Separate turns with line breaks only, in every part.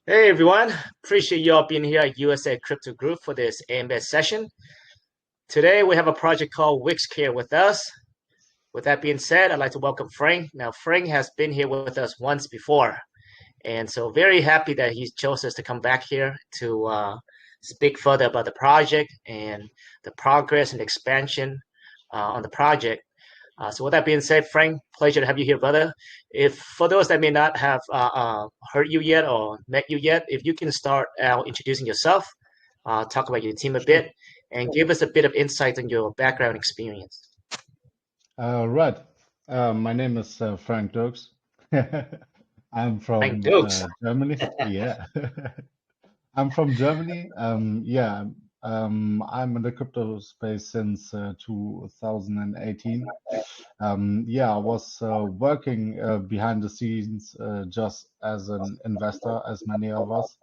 Hey everyone, appreciate you all being here at USA Crypto Group for this AMA session. Today we have a project called WixCare with us. With that being said, I'd like to welcome Frank. Now, Frank has been here with us once before, and so very happy that he chose us to come back here to speak further about the project and the progress and expansion on the project. So with that being said, Frank, pleasure to have you here, brother. If for those that may not have heard you yet or met you yet, if you can start out introducing yourself, talk about your team a
Sure.
bit, and give us a bit of insight on your background experience.
Right. My name is Frank Dirks. I'm
Frank
from
Dukes.
Germany. Yeah. I'm from Germany. I'm in the crypto space since 2018. I was working behind the scenes just as an investor, as many of us,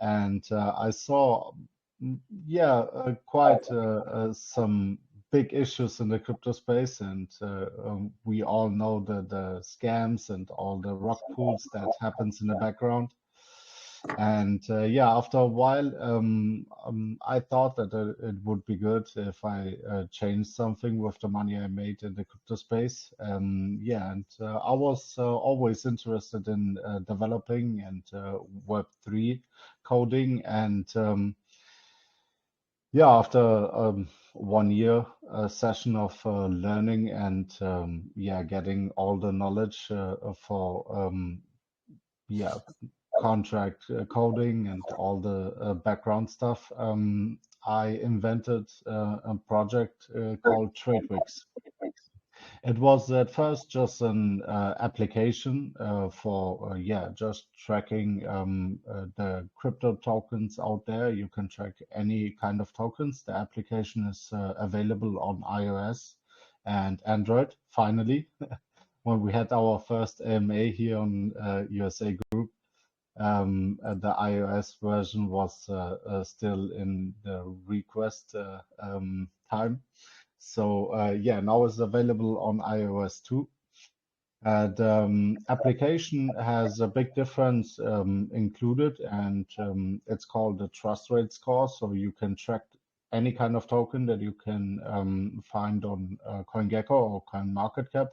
and I saw, quite some big issues in the crypto space, and we all know the scams and all the rug pulls that happens in the background. And after a while, I thought that it would be good if I changed something with the money I made in the crypto space. I was always interested in developing and Web3 coding. And after 1 year session of learning and getting all the knowledge for contract coding and all the background stuff, I invented a project called TradeWix. It was at first just an application for just tracking the crypto tokens out there. You can track any kind of tokens. The application is available on iOS and Android. Finally, when we had our first AMA here on USA Group, the iOS version was still in the request time. So now it's available on iOS too. The application has a big difference included, and it's called the trust rate score. So you can track any kind of token that you can find on CoinGecko or CoinMarketCap,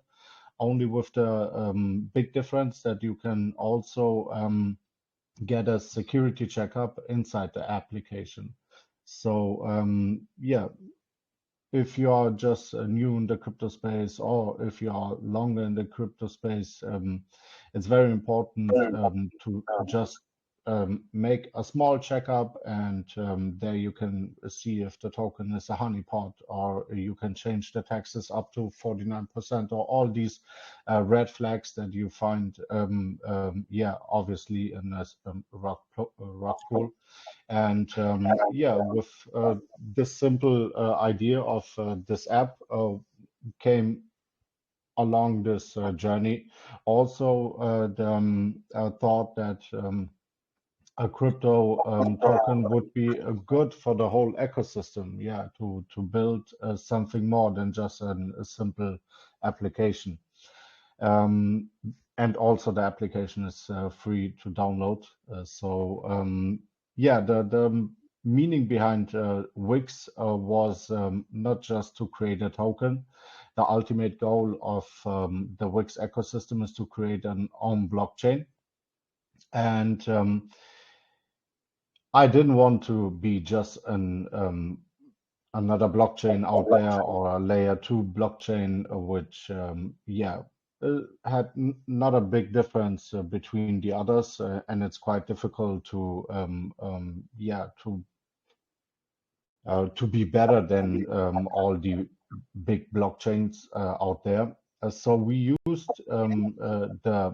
only with the big difference that you can also get a security checkup inside the application. So if you are just new in the crypto space, or if you are longer in the crypto space, it's very important to just make a small checkup, and there you can see if the token is a honeypot, or you can change the taxes up to 49%, or all these red flags that you find, obviously in a rug pool. And with this simple idea of this app came along this journey. Also, the thought that a crypto token would be good for the whole ecosystem, to build something more than just a simple application. And also the application is free to download. The meaning behind Wix was not just to create a token. The ultimate goal of the Wix ecosystem is to create an own blockchain. And I didn't want to be just another blockchain out there, or a layer 2 blockchain, which had not a big difference between the others, and it's quite difficult to be better than all the big blockchains out there. So we used the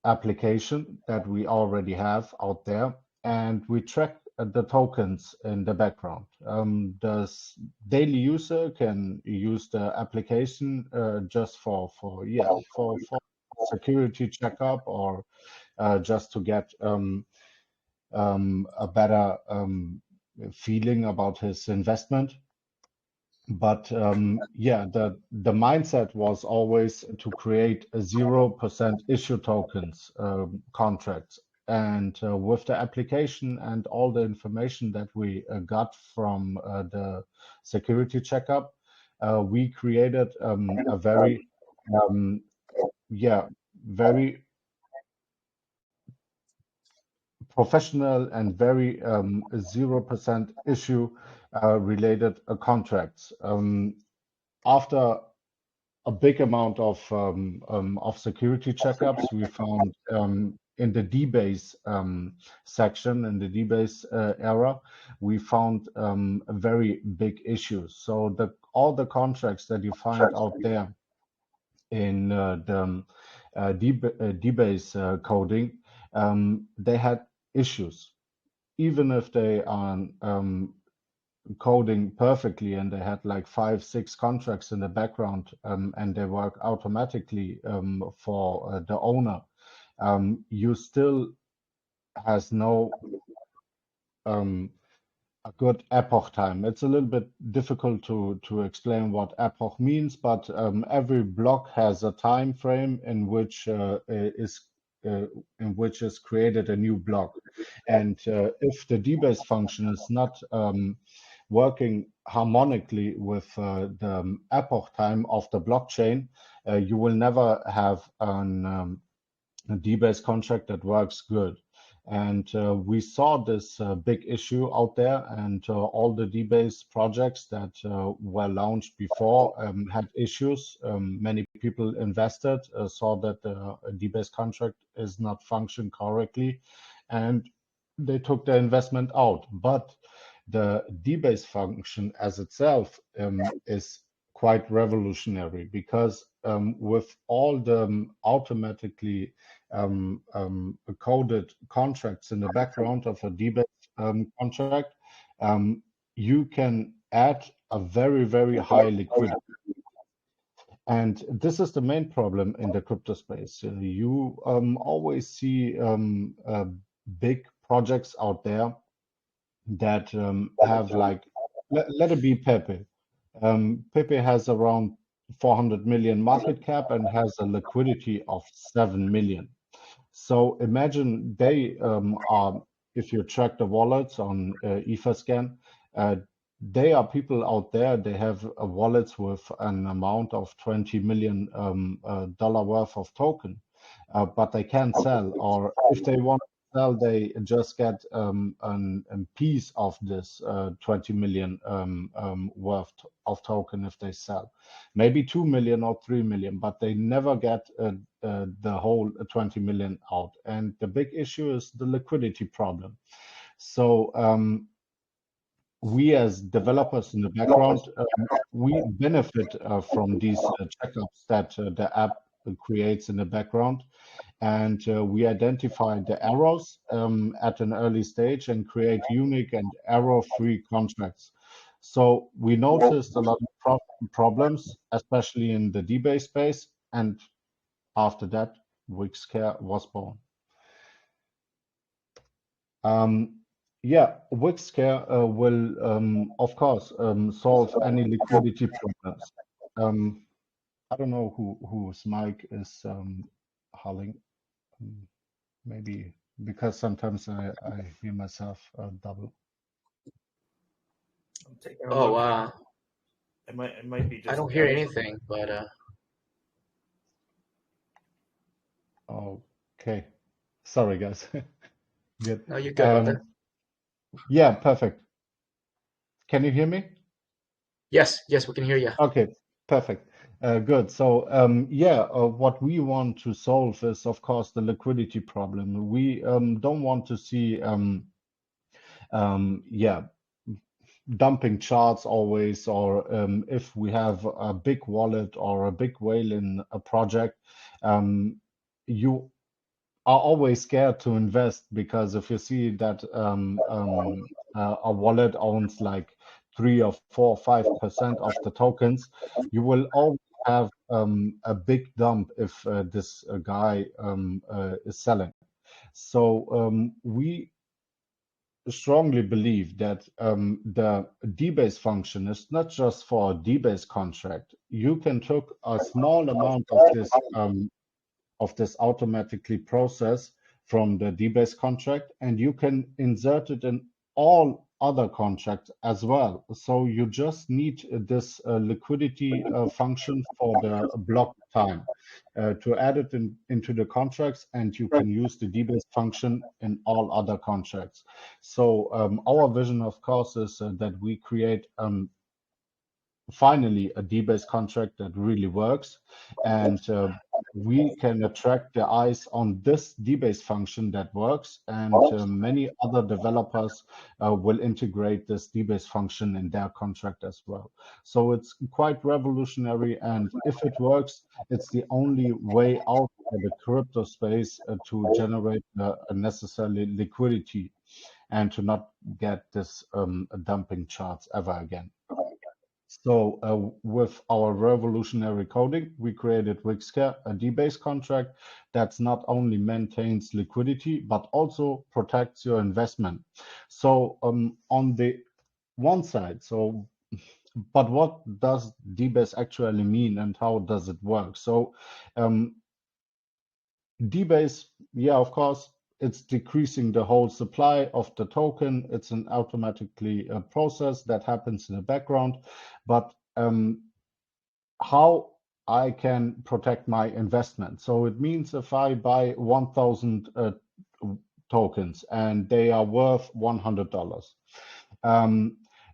application that we already have out there, and we track the tokens in the background. The daily user can use the application just for security checkup, or just to get a better feeling about his investment. But the mindset was always to create a 0% issue tokens contracts And with the application and all the information that we got from the security checkup, we created a very, yeah, very professional and very 0% issue related contracts. After a big amount of security checkups, we found in the Dbase section, in the Dbase era, we found very big issues. So all the contracts that you find out there in the Dbase coding, they had issues, even if they are coding perfectly and they had like 5, 6 contracts in the background and they work automatically for the owner. You still has no a good epoch time. It's a little bit difficult to explain what epoch means, but every block has a time frame in which is created a new block. And if the dbase function is not working harmonically with the epoch time of the blockchain, you will never have a dbase contract that works good. And we saw this big issue out there, and all the dbase projects that were launched before had issues. Many people invested, saw that the dbase contract is not functioning correctly, and they took their investment out. But the dbase function as itself is quite revolutionary, because with all the automatically coded contracts in the background of a dbase contract, you can add a very, very high liquidity. And this is the main problem in the crypto space. You always see big projects out there that have like, let it be Pepe. Pepe has around 400 million market cap and has a liquidity of 7 million. So imagine they are, if you track the wallets on Etherscan, they are people out there, they have wallets with an amount of $20 million dollar worth of token, but they can't sell, or if they want to sell, they just get a piece of this 20 million worth of token if they sell. Maybe 2 million or 3 million, but they never get the whole 20 million out. And the big issue is the liquidity problem. So we as developers in the background, we benefit from these checkups that the app creates in the background. And we identify the errors at an early stage and create unique and error-free contracts. So we noticed a lot of problems, especially in the dbase space. And after that, WixCare was born. Yeah, WixCare will, of course, solve any liquidity problems. I don't know whose mic is howling. Maybe because sometimes I hear myself double.
I'm taking a
Oh,
look.
wow.
It might be just.
I don't hear anything, but
okay. Sorry, guys. Good.
no, you're good, brother.
Yeah, perfect. Can you hear me?
Yes, we can hear you.
Okay, perfect. Good. So, yeah, what we want to solve is, of course, the liquidity problem. We don't want to see, yeah, dumping charts always, or if we have a big wallet or a big whale in a project, you are always scared to invest, because if you see that a wallet owns like 3 or 4 or 5% of the tokens, you will always have a big dump if this guy is selling. So we strongly believe that the dbase function is not just for a dbase contract. You can take a small amount of this automatically process from the Dbase contract, and you can insert it in all other contracts as well. So you just need this liquidity function for the block time to add it into the contracts, and you can use the debase function in all other contracts. So our vision, of course, is that we create finally a debase contract that really works, and we can attract the eyes on this debase function that works, and many other developers will integrate this debase function in their contract as well. So it's quite revolutionary, and if it works, it's the only way out for the crypto space to generate necessary liquidity and to not get this dumping charts ever again. So with our revolutionary coding, we created WixCare, a debase contract that's not only maintains liquidity, but also protects your investment. So on the one side, but what does debase actually mean and how does it work? So debase, yeah, of course, it's decreasing the whole supply of the token. It's an automatically process that happens in the background. But how I can protect my investment? So it means if I buy 1,000 tokens and they are worth $100,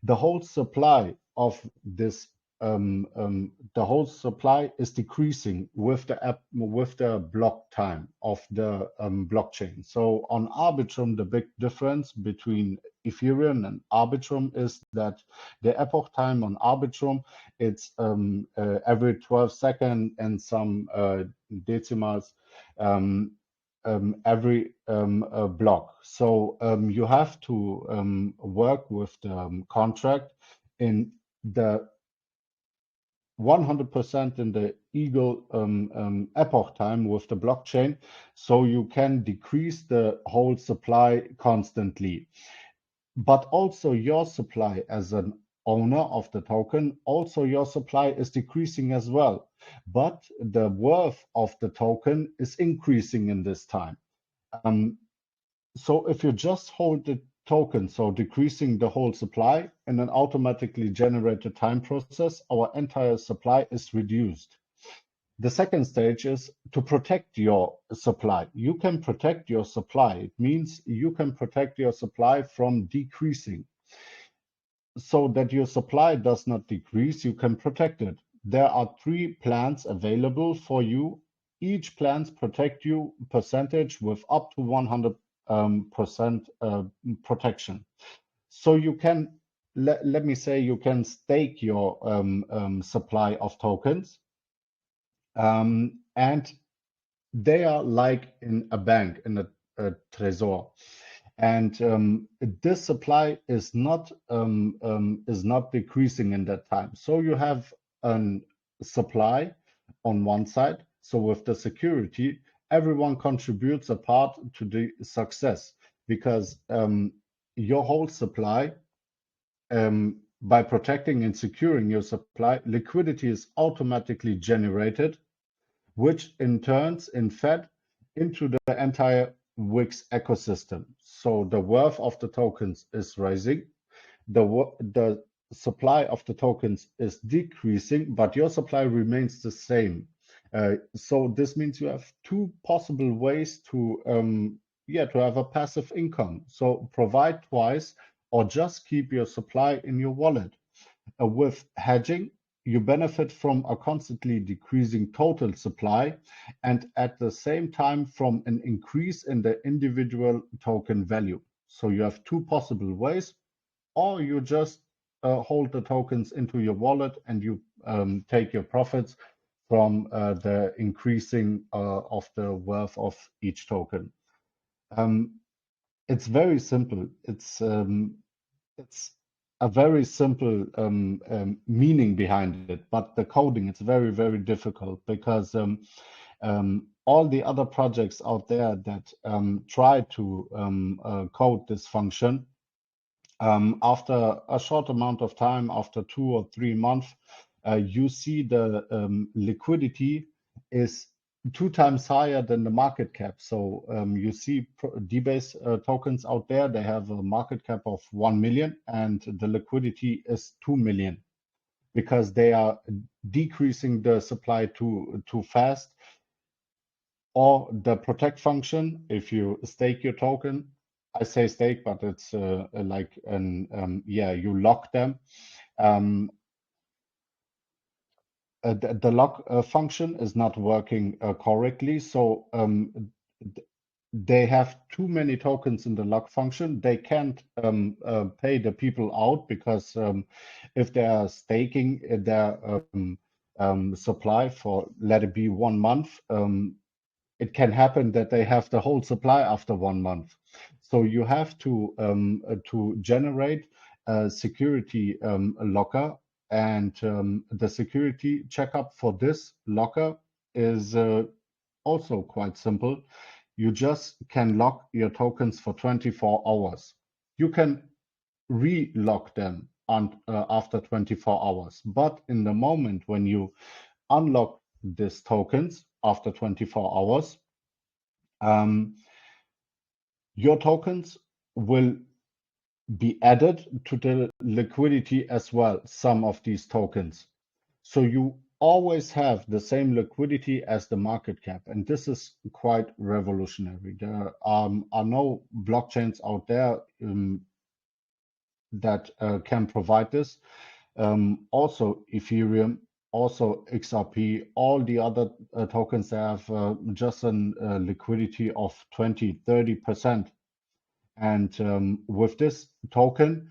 the whole supply of this the whole supply is decreasing with the block time of the blockchain. So on Arbitrum, the big difference between Ethereum and Arbitrum is that the epoch time on Arbitrum, it's every 12 seconds and some decimals every block. So you have to work with the contract in the 100% in the eagle epoch time with the blockchain, so you can decrease the whole supply constantly. But also your supply as an owner of the token, also your supply is decreasing as well. But the worth of the token is increasing in this time. So if you just hold the token, so decreasing the whole supply in an automatically generated time process, our entire supply is reduced. The second stage is to protect your supply. You can protect your supply. It means you can protect your supply from decreasing. So that your supply does not decrease, you can protect it. There are 3 plans available for you. Each plans protect you percentage with up to 100% protection. So you can, let me say, you can stake your supply of tokens, and they are like in a bank, in a trésor. And this supply is not decreasing in that time. So you have a supply on one side. So with the security, everyone contributes a part to the success, because your whole supply, by protecting and securing your supply, liquidity is automatically generated, which in turns fed into the entire Wix ecosystem. So the worth of the tokens is rising, the supply of the tokens is decreasing, but your supply remains the same. So this means you have 2 possible ways to have a passive income. So provide twice, or just keep your supply in your wallet. With hedging, you benefit from a constantly decreasing total supply, and at the same time from an increase in the individual token value. So you have 2 possible ways, or you just hold the tokens into your wallet and you take your profits from the increasing of the worth of each token. It's very simple. It's a very simple meaning behind it, but the coding, it's very, very difficult, because all the other projects out there that try to code this function, after a short amount of time, after 2 or 3 months, you see the liquidity is 2 times higher than the market cap. So you see Dbase tokens out there, they have a market cap of 1 million and the liquidity is 2 million because they are decreasing the supply too fast. Or the protect function, if you stake your token, I say stake, but it's like an yeah, you lock them. The lock function is not working correctly, so they have too many tokens in the lock function. They can't pay the people out because if they are staking their supply for, let it be 1 month, it can happen that they have the whole supply after 1 month. So you have to generate a security locker, and the security checkup for this locker is also quite simple. You just can lock your tokens for 24 hours. You can re-lock them on, after 24 hours, but in the moment when you unlock these tokens after 24 hours, your tokens will be added to the liquidity as well, some of these tokens. So you always have the same liquidity as the market cap, and this is quite revolutionary. There are no blockchains out there that can provide this. Also Ethereum, also XRP, all the other tokens have just a liquidity of 20-30%. And with this token,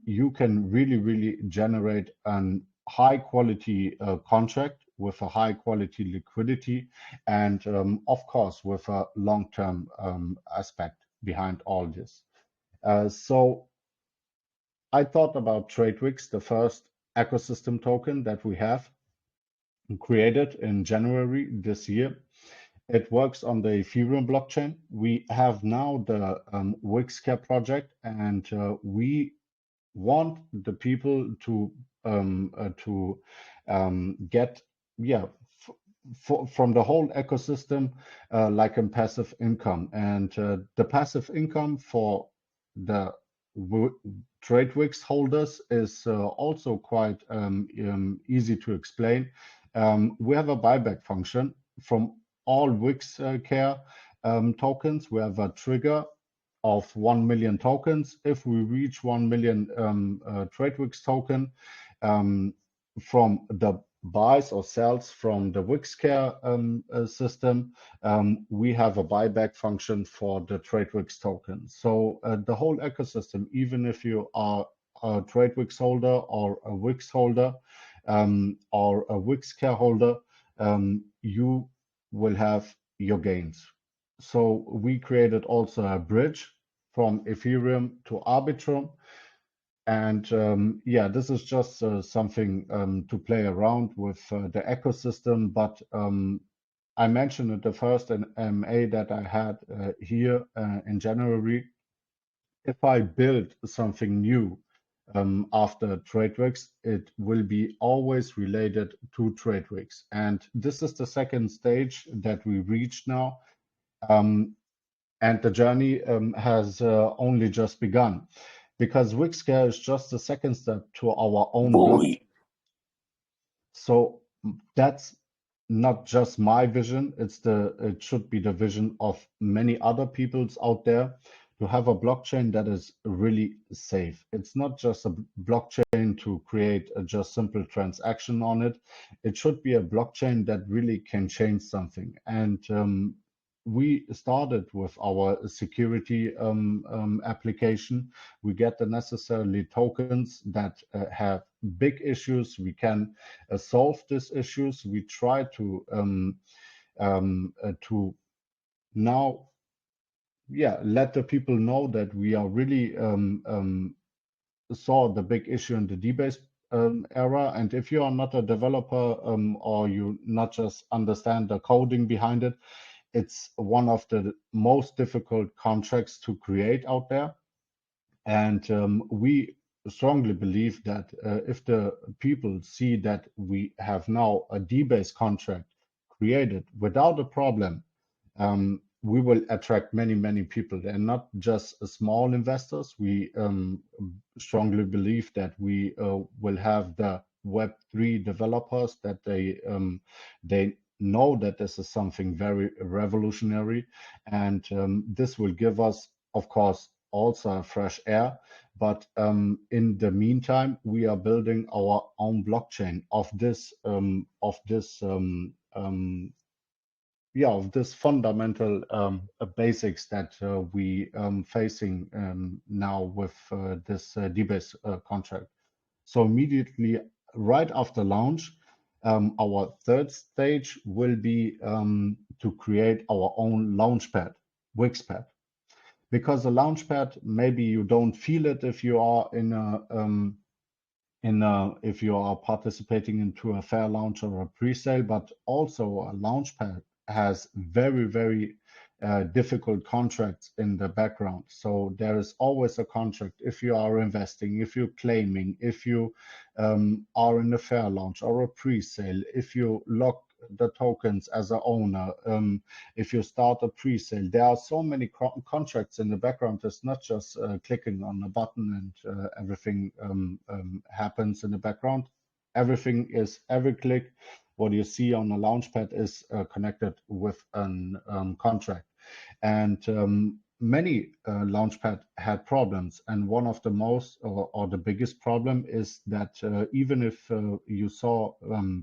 you can really generate a high quality contract with a high quality liquidity, and of course with a long-term aspect behind all this. So I thought about TradeWix, the first ecosystem token that we have created in January this year. It works on the Ethereum blockchain. We have now the WixCare project, and we want the people to get, yeah, from the whole ecosystem like a passive income. And the passive income for the TradeWix holders is also quite easy to explain. We have a buyback function from all WixCare tokens. We have a trigger of 1 million tokens. If we reach 1 million TradeWix token from the buys or sells from the WixCare system, we have a buyback function for the TradeWix token. So the whole ecosystem, even if you are a TradeWix holder or a Wix holder or a WixCare holder, you will have your gains. So we created also a bridge from Ethereum to Arbitrum. And yeah, this is just something to play around with the ecosystem. But I mentioned at the first AMA that I had here in January. If I build something new after TradeWix, it will be always related to TradeWix. And this is the second stage that we reached now. And the journey has only just begun, because WixCare is just the second step to our own blockchain. So that's not just my vision, it should be the vision of many other peoples out there, to have a blockchain that is really safe. It's not just a blockchain to create a just simple transaction on it. It should be a blockchain that really can change something. And we started with our security application. We get the necessary tokens that have big issues. We can solve these issues. We try to now, yeah, let the people know that we are really saw the big issue in the Dbase era. And if you are not a developer or you not just understand the coding behind it, it's one of the most difficult contracts to create out there. And we strongly believe that if the people see that we have now a Dbase contract created without a problem, we will attract many people, and not just small investors. We strongly believe that we will have the Web3 developers, that they know that this is something very revolutionary, and this will give us, of course, also fresh air. But in the meantime, we are building our own blockchain of this of this fundamental basics that we facing now with this Dbase contract. So immediately right after launch, our third stage will be to create our own Launchpad, WixPad. Because a Launchpad, maybe you don't feel it if you are if you are participating into a fair launch or a pre-sale, but also a Launchpad has very difficult contracts in the background. So there is always a contract if you are investing, if you're claiming, if you are in a fair launch or a pre-sale, if you lock the tokens as an owner, if you start a pre-sale. There are so many contracts in the background. It's not just clicking on a button and everything happens in the background. Every click what you see on a Launchpad is connected with a contract. And many Launchpad had problems, and one of the most or the biggest problem is that even if you saw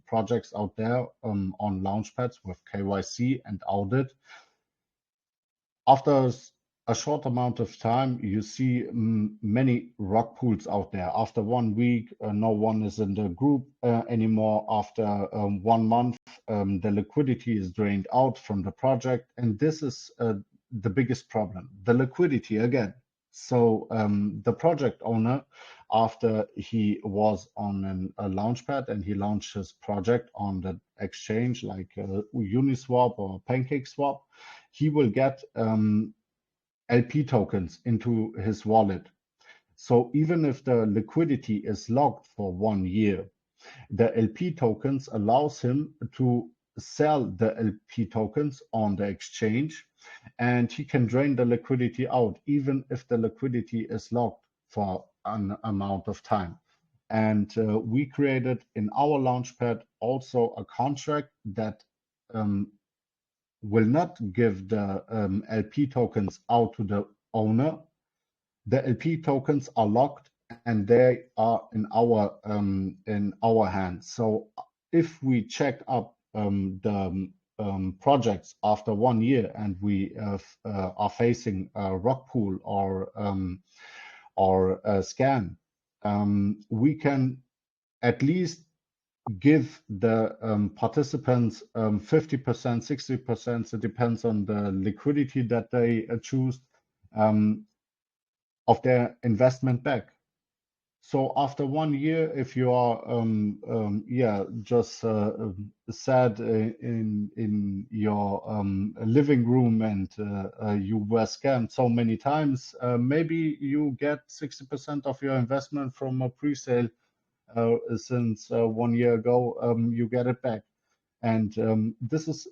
projects out there on Launchpads with KYC and Audit, after a short amount of time, you see many rug pulls out there. After 1 week, no one is in the group anymore. After 1 month, the liquidity is drained out from the project, and this is the biggest problem, the liquidity again. So the project owner, after he was on a Launchpad and he launched his project on the exchange like Uniswap or PancakeSwap, he will get LP tokens into his wallet. So even if the liquidity is locked for 1 year, the LP tokens allows him to sell the LP tokens on the exchange, and he can drain the liquidity out even if the liquidity is locked for an amount of time. And we created in our Launchpad also a contract that will not give the LP tokens out to the owner. The LP tokens are locked and they are in our hands. So if we check up the projects after 1 year and we are facing a rug pull or a scam, we can at least give the participants 50%, 60%, it depends on the liquidity that they choose, of their investment back. So after 1 year, if you are just sad in your living room and you were scammed so many times, maybe you get 60% of your investment from a pre-sale since 1 year ago, you get it back. And this is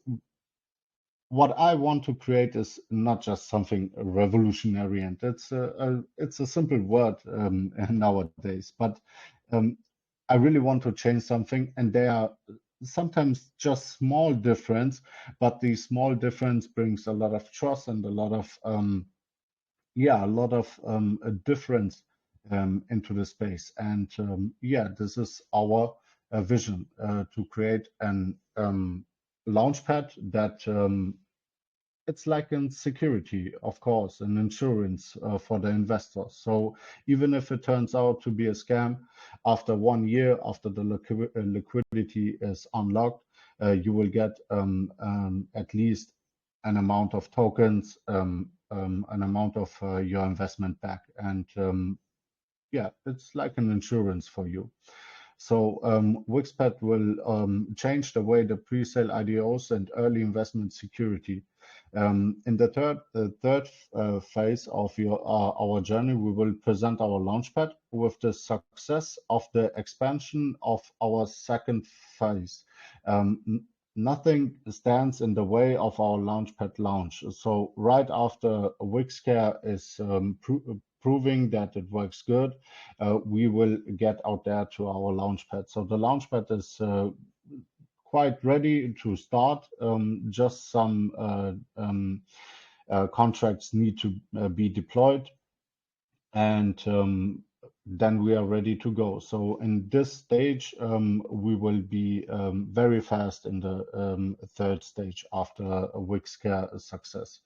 what I want to create, is not just something revolutionary, and it's a simple word nowadays, but I really want to change something, and there are sometimes just small difference, but the small difference brings a lot of trust and a lot of a difference into the space. And this is our vision, to create an Launchpad that it's like in security, of course, an insurance for the investors. So even if it turns out to be a scam, after 1 year, after the liquidity is unlocked, you will get at least an amount of tokens, an amount of your investment back. And it's like an insurance for you. So WixPad will change the way the pre-sale IDOs and early investment security. In the third phase of our journey, we will present our Launchpad with the success of the expansion of our second phase. nothing stands in the way of our Launchpad launch. So right after WixCare is proving that it works good, we will get out there to our Launchpad. So the Launchpad is quite ready to start. Just some contracts need to be deployed, and then we are ready to go. So in this stage, we will be very fast in the third stage after a WixCare success.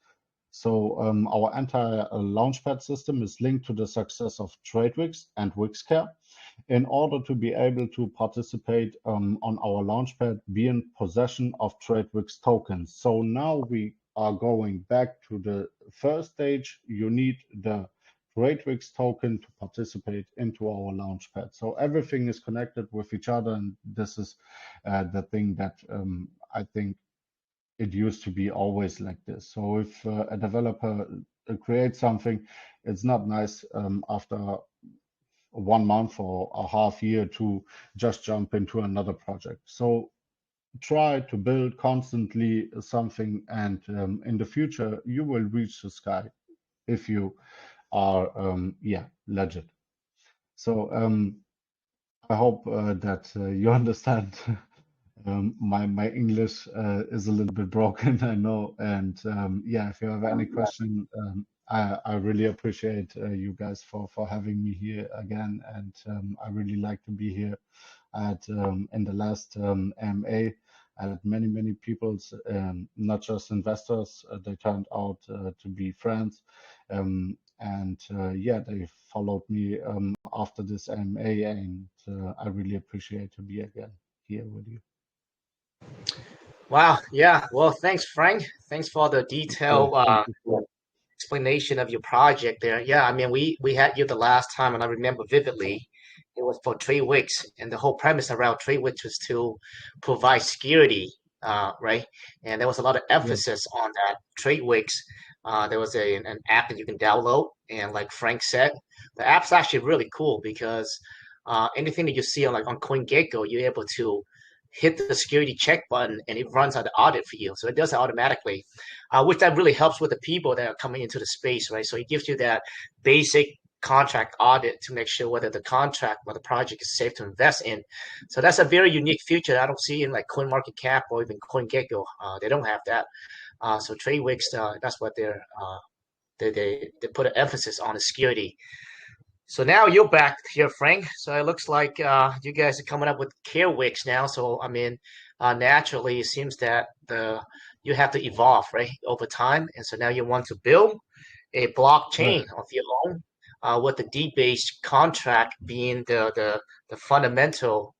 So our entire Launchpad system is linked to the success of TradeWix and WixCare in order to be able to participate on our Launchpad, be in possession of TradeWix tokens. So now we are going back to the first stage. You need the TradeWix token to participate into our Launchpad. So everything is connected with each other, and this is the thing that I think it used to be always like this. So if a developer creates something, it's not nice after 1 month or a half year to just jump into another project. So try to build constantly something, and in the future you will reach the sky if you are legit. So I hope that you understand. My English is a little bit broken, I know. And yeah, if you have any question, I really appreciate you guys for having me here again. And I really like to be here at in the last AMA. I had many people, not just investors. They turned out to be friends. And yeah, they followed me after this AMA, and I really appreciate to be again here with you.
Wow. Yeah. Well, thanks, Frank. Thanks for the detailed
Thank you.
explanation of your project there. Yeah, I mean, we had you the last time, and I remember vividly. It was for TradeWix, and the whole premise around TradeWix was to provide security, right? And there was a lot of
Yes.
emphasis on that. TradeWix, there was an app that you can download, and like Frank said, the app's actually really cool because anything that you see on like on CoinGecko, you're able to hit the security check button, and it runs out the audit for you. So it does it automatically, which that really helps with the people that are coming into the space, right? So it gives you that basic contract audit to make sure whether the contract or the project is safe to invest in. So that's a very unique feature that I don't see in like CoinMarketCap or even CoinGecko. They don't have that. So TradeWix, that's what they put an emphasis on the security. So now you're back here, Frank. So it looks like you guys are coming up with CareWix now. So I mean, naturally, it seems that you have to evolve, right, over time. And so now you want to build a blockchain
Right.
of your own, with the Dbase contract being the fundamental,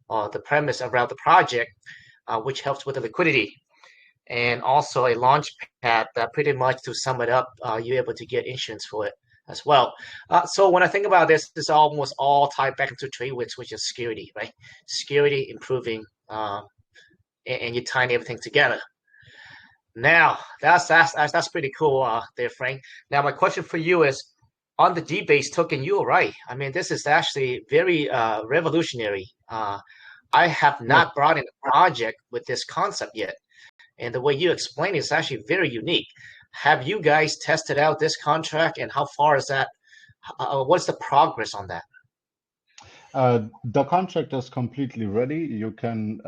the premise around the project, which helps with the liquidity. And also a launch pad that pretty much, to sum it up, you're able to get insurance for it as well. So when I think about this almost all tied back into TradeWix, which is security, right? Security improving, and you're tying everything together. Now that's pretty cool, there, Frank. Now my question for you is, on the Dbase token, you're right. I mean, this is actually very revolutionary. I have
Yes.
not brought in a project with this concept yet. And the way you explain it is actually very unique. Have you guys tested out this contract, and how far is that? What's the progress on that?
The contract is completely ready. You can,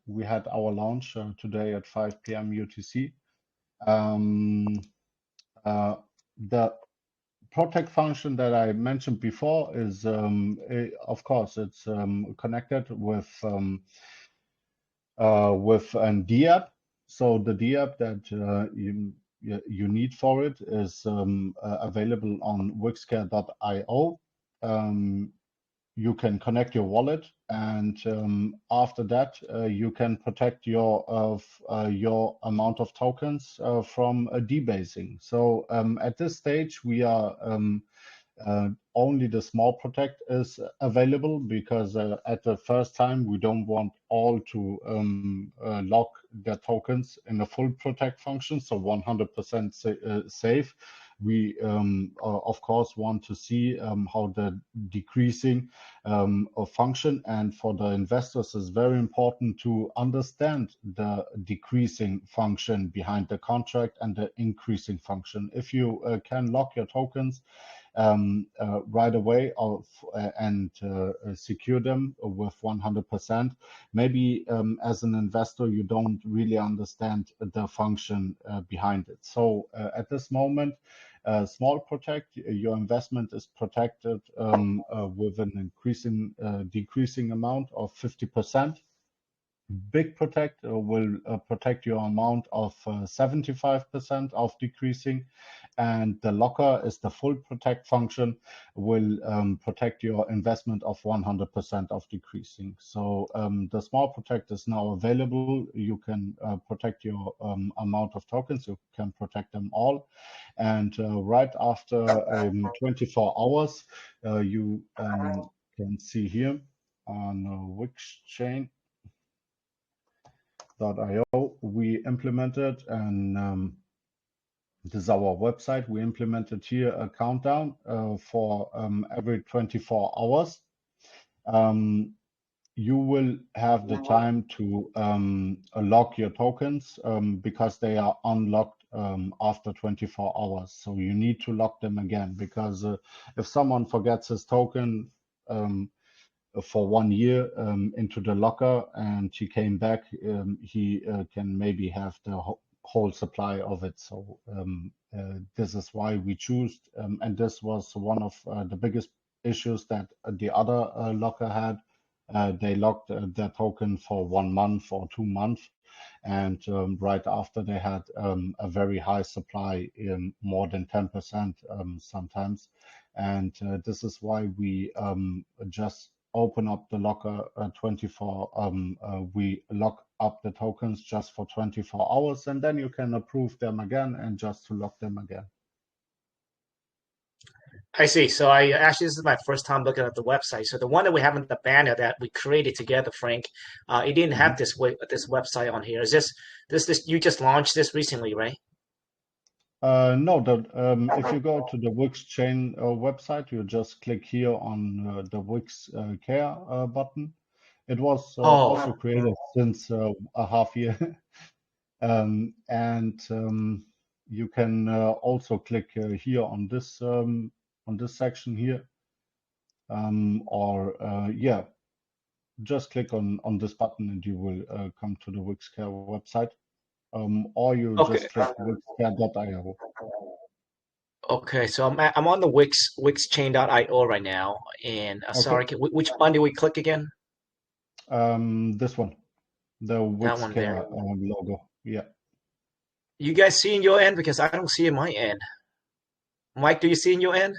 we had our launch today at 5 PM UTC. The protect function that I mentioned before is, of course, it's connected with an DApp. So the DApp that you need for it is available on WixCare.io. You can connect your wallet, and after that, you can protect your amount of tokens from debasing. So at this stage, we are only the small protect is available, because at the first time we don't want all to lock their tokens in a full protect function, so 100% safe. we of course want to see how the decreasing function, and for the investors it's very important to understand the decreasing function behind the contract and the increasing function. If you can lock your tokens right away and secure them with 100%. Maybe as an investor, you don't really understand the function behind it. So at this moment, small protect, your investment is protected with an decreasing amount of 50%. Big protect will protect your amount of 75% of decreasing, and the locker is the full protect function, will protect your investment of 100% of decreasing. So the small protect is now available. You can protect your amount of tokens. You can protect them all, and right after 24 hours, you can see here on WixChain.io, we implemented, and this is our website. We implemented here a countdown for every 24 hours. You will have the time to lock your tokens because they are unlocked after 24 hours. So you need to lock them again, because if someone forgets his token for 1 year into the locker and he came back, he can maybe have the whole supply of it. So this is why we choose, and this was one of the biggest issues that the other locker had. They locked their token for 1 month or 2 months, and right after they had a very high supply, more than 10% sometimes. And this is why we just open up the locker 24. We lock up the tokens just for 24 hours, and then you can approve them again and just to lock them again.
I see. So I actually, this is my first time looking at the website. So the one that we have in the banner that we created together, Frank, it didn't have this website on here. Is this you just launched this recently, right?
No, if you go to the WixChain website, you just click here on the WixCare button. It was also created since a half year. And you can also click here on this section here, or yeah, just click on this button and you will come to the WixCare website, or you just click WixCare.io.
Okay, so I'm on the WixChain.io right now, and sorry, which button do we click again?
This one, the WixCare logo. Yeah.
You guys see in your end, because I don't see in my end. Mike, do you see in your end?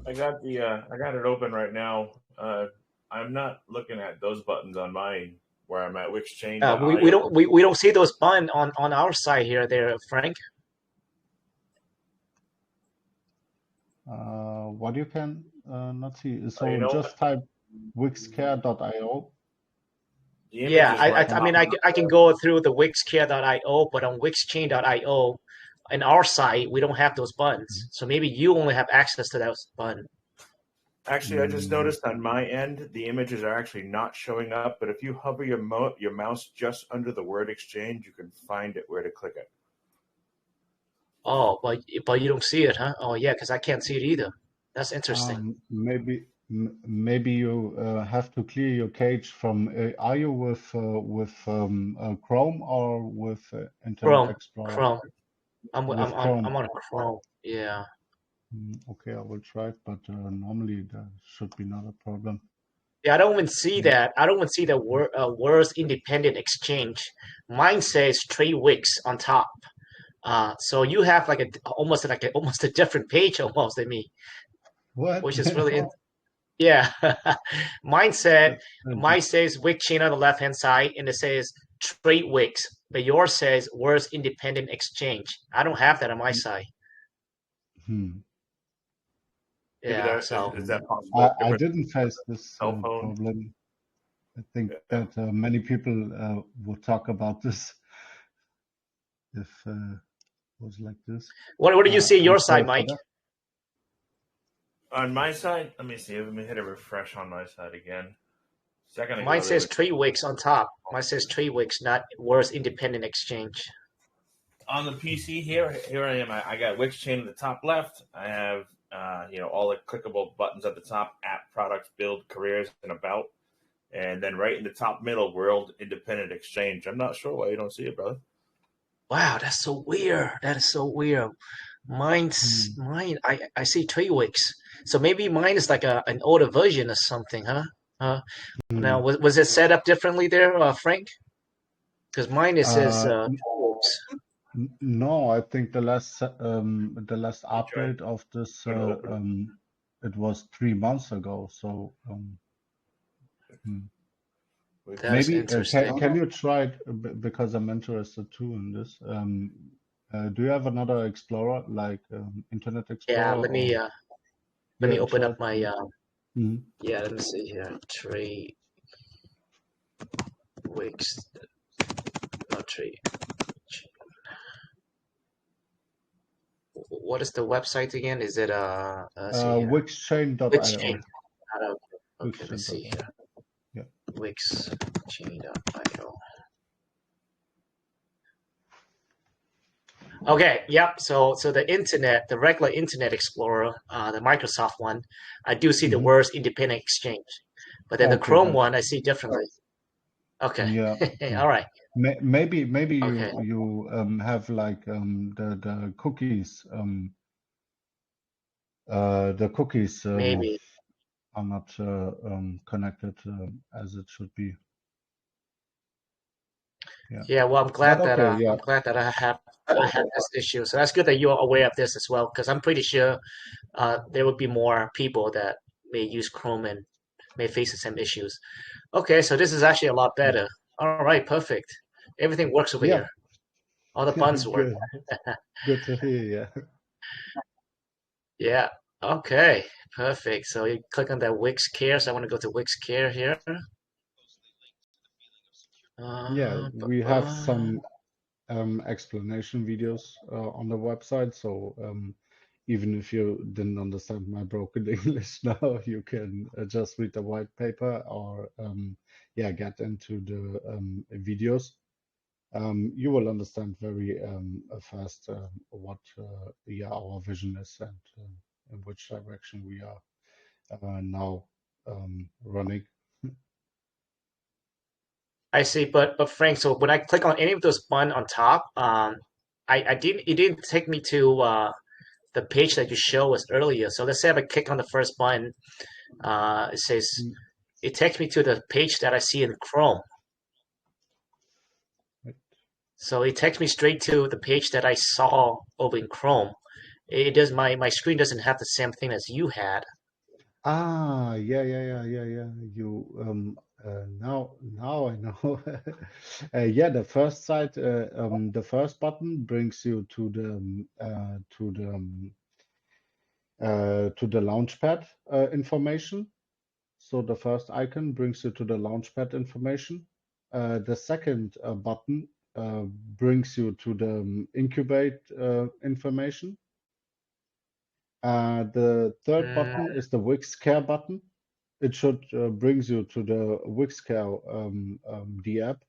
I got it open right now. I'm not looking at those buttons on mine where I'm at WixChain.io.
We don't see those buttons on our side here, there, Frank.
What you can not see. So just type WixCare.io.
Yeah, I mean, I can go through the WixCare.io, but on WixChain.io, in our site, we don't have those buttons. So maybe you only have access to those buttons.
Actually, I just noticed on my end, the images are actually not showing up. But if you hover your mouse just under the word exchange, you can find it where to click it.
Oh, but you don't see it, huh? Oh, yeah, because I can't see it either. That's interesting.
Maybe you have to clear your cache from. Are you with Chrome or with Internet Explorer?
Chrome. I'm
Chrome.
I'm on Chrome. Yeah.
Okay, I will try it, but normally that should be not a problem.
Yeah, I don't even see that. I don't even see the words independent exchange. Mine says TradeWix on top. So you have like almost a different page almost than me.
What?
Which is really yeah. Mine says WixChain on the left hand side, and it says TradeWix, but yours says words independent exchange. I don't have that on my side. Yeah, so
is that possible?
I didn't face this problem. I think that many people will talk about this. if was like this.
What do you see on your
sorry
side, Mike?
On my side, let me see. Let me hit a refresh on my side again. Second ago,
Mine says TradeWix on top. Mine says TradeWix, not World's Independent Exchange.
On the PC here I am. I got Wix chain at the top left. I have all the clickable buttons at the top: app, products, build, careers, and about. And then right in the top middle, World Independent Exchange. I'm not sure why you don't see it, brother.
Wow, that's so weird. That is so weird. Mine. I see TradeWix. So maybe mine is like an older version or something, huh? Now, was it set up differently there, Frank? Because mine it says TradeWix.
No, I think the last update of this it was 3 months ago. So
That's
maybe
interesting.
can you try it because I'm interested too in this. Do you have another Explorer like Internet Explorer?
Yeah, let me open up my yeah, let me see here. TradeWix, not Trade. What is the website again? Is it
WixChain.io.
WixChain. Okay, let's see here.
Yeah.
WixChain.io. Okay, yep. So the internet, the regular Internet Explorer, the Microsoft one, I do see the words independent exchange, but then the Chrome one I see differently. Okay.
Yeah.
All right.
Maybe
Okay.
you have like the cookies
Maybe.
are not connected as it should be.
Yeah, well, I'm glad that
okay,
I'm glad that I have this issue. So that's good that you're aware of this as well, because I'm pretty sure there would be more people that may use Chrome and may face the same issues. Okay, so this is actually a lot better. All right, perfect. Everything works over here. All the buttons work.
Good to hear. Yeah.
Yeah. Okay. Perfect. So you click on that WixCare. So I want to go to WixCare here.
Yeah, we have some explanation videos on the website. So even if you didn't understand my broken English now, you can just read the white paper or get into the videos. You will understand very fast what our vision is and in which direction we are now running.
I see, but Frank, so when I click on any of those buttons on top, it didn't take me to the page that you showed us earlier. So let's say if I click on the first button, it says it takes me to the page that I see in Chrome. So it takes me straight to the page that I saw over in Chrome. It does my screen doesn't have the same thing as you had.
Yeah. You now I know. The first side, the first button brings you to the Launchpad information. So the first icon brings you to the Launchpad information. The second button brings you to the incubate information. The third button is the WixCare button. It should brings you to the WixCare the app.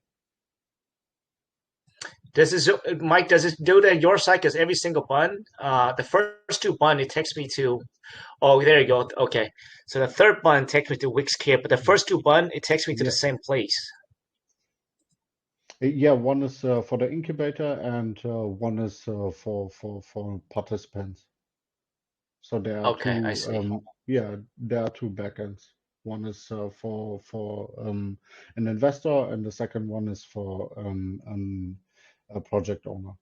Mike, does it do that on your side? Because every single button, the first two button, it takes me to, oh, there you go. Okay. So the third button takes me to WixCare, but the first two button, it takes me to the same place.
Yeah, one is for the incubator and one is for participants. So there are
Okay, I see.
there are two backends. One is for an investor, and the second one is for a project owner.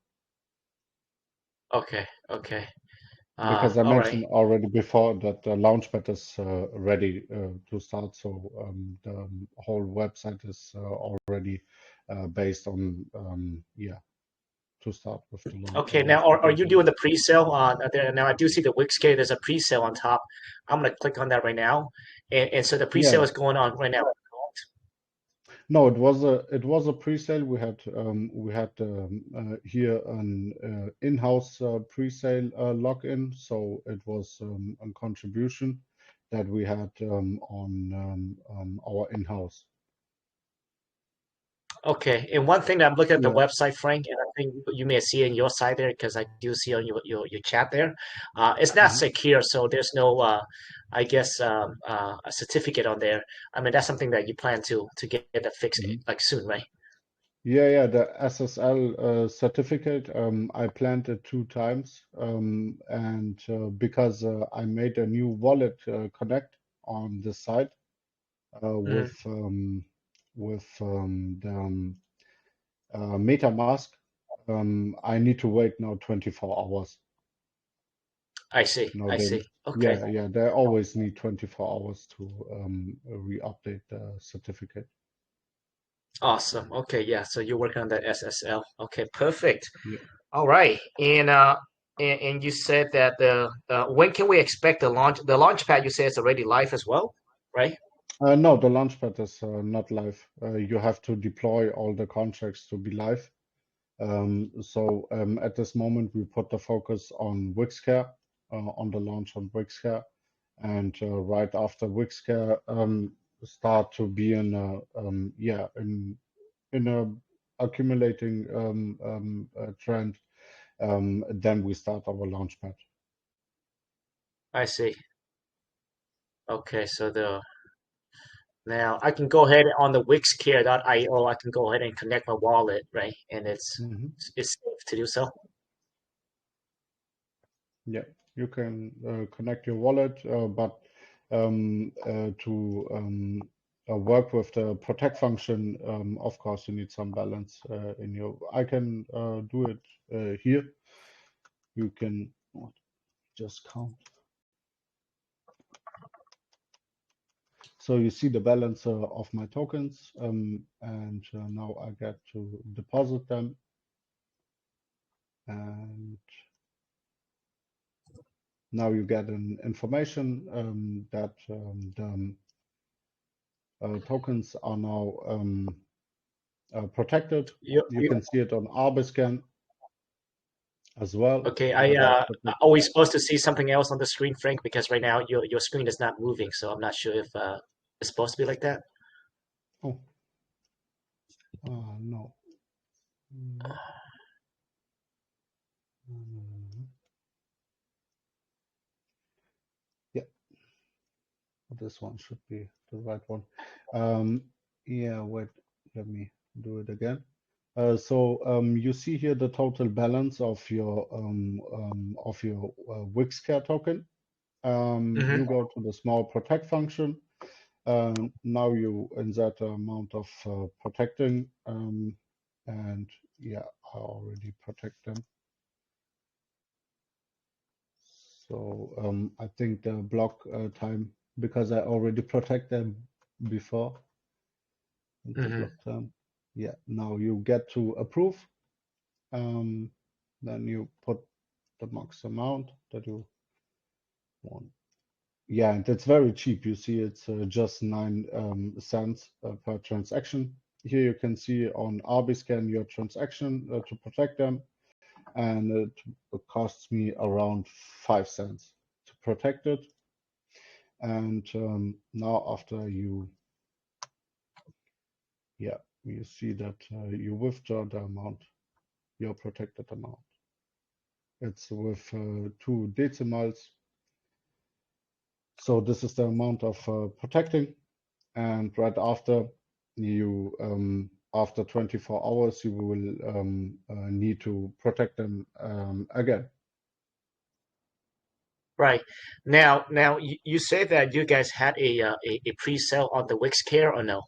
Okay.
Because I
all
mentioned
right.
already before that the Launchpad is ready to start, so the whole website is already based on to start with the launch.
Okay, now are you doing the pre-sale on there? Now I do see the WixCare. There's a pre-sale on top. I'm gonna click on that right now, and so the pre-sale is going on right now.
No, it was a pre-sale. We had here an in-house pre-sale login, so it was a contribution that we had on our in-house.
Okay, and one thing that I'm looking at the
Yeah.
website, Frank, and I think you may see on your side there because I do see on your chat there, it's not
Mhm.
secure, so there's no, I guess, a certificate on there. I mean, that's something that you plan to get that fixed
Mhm.
like soon, right?
Yeah, the SSL certificate, I planned it 2 times, and because I made a new wallet connect on the site
Hmm.
with the MetaMask, I need to wait now 24 hours.
I see,
No,
I
they,
see. Okay,
yeah, they always need 24 hours to re-update the certificate.
awesome. Okay, yeah. So you're working on the SSL. Okay, perfect.
Yeah.
All right, and you said that the when can we expect the launch? The Launchpad you said is already live as well, right?
No, the Launchpad is not live. You have to deploy all the contracts to be live. So at this moment, we put the focus on WixCare, on the launch on WixCare, and right after WixCare start to be in a in a accumulating trend, then we start our Launchpad.
I see. Okay, so now I can go ahead on the WixCare.io. I can go ahead and connect my wallet, right? And
Hmm.
it's safe to do so.
Yeah, you can connect your wallet, but to work with the protect function, of course, you need some balance in your. I can do it here. You can just count. So you see the balance of my tokens, and now I get to deposit them, and now you get an information that the tokens are now protected. You can see it on Arbiscan as well.
Okay,
That are
are
protected.
we supposed to see something else on the screen, Frank? Because right now your screen is not moving, so I'm not sure if it's supposed to be like that.
Oh, no. Mm, Yeah, this one should be the right one. Yeah, wait, let me do it again. So you see here the total balance of your WixCare token.
Hmm.
You go to the small protect function. Now you insert the amount of protecting, and yeah, I already protect them. So I think the block time, because I already protect them before, the
Hmm.
block time. Yeah, now you get to approve. Then you put the max amount that you want. Yeah, and it's very cheap. You see, it's just 9 cents per transaction. Here you can see on Arbiscan your transaction to protect them, and it costs me around 5 cents to protect it. And now after you, yeah, you see that you withdraw the amount, your protected amount. It's with 2 decimals. So this is the amount of protecting. And right after you, after 24 hours, you will need to protect them again.
Right. Now you say that you guys had a pre-sale on the WixCare or no?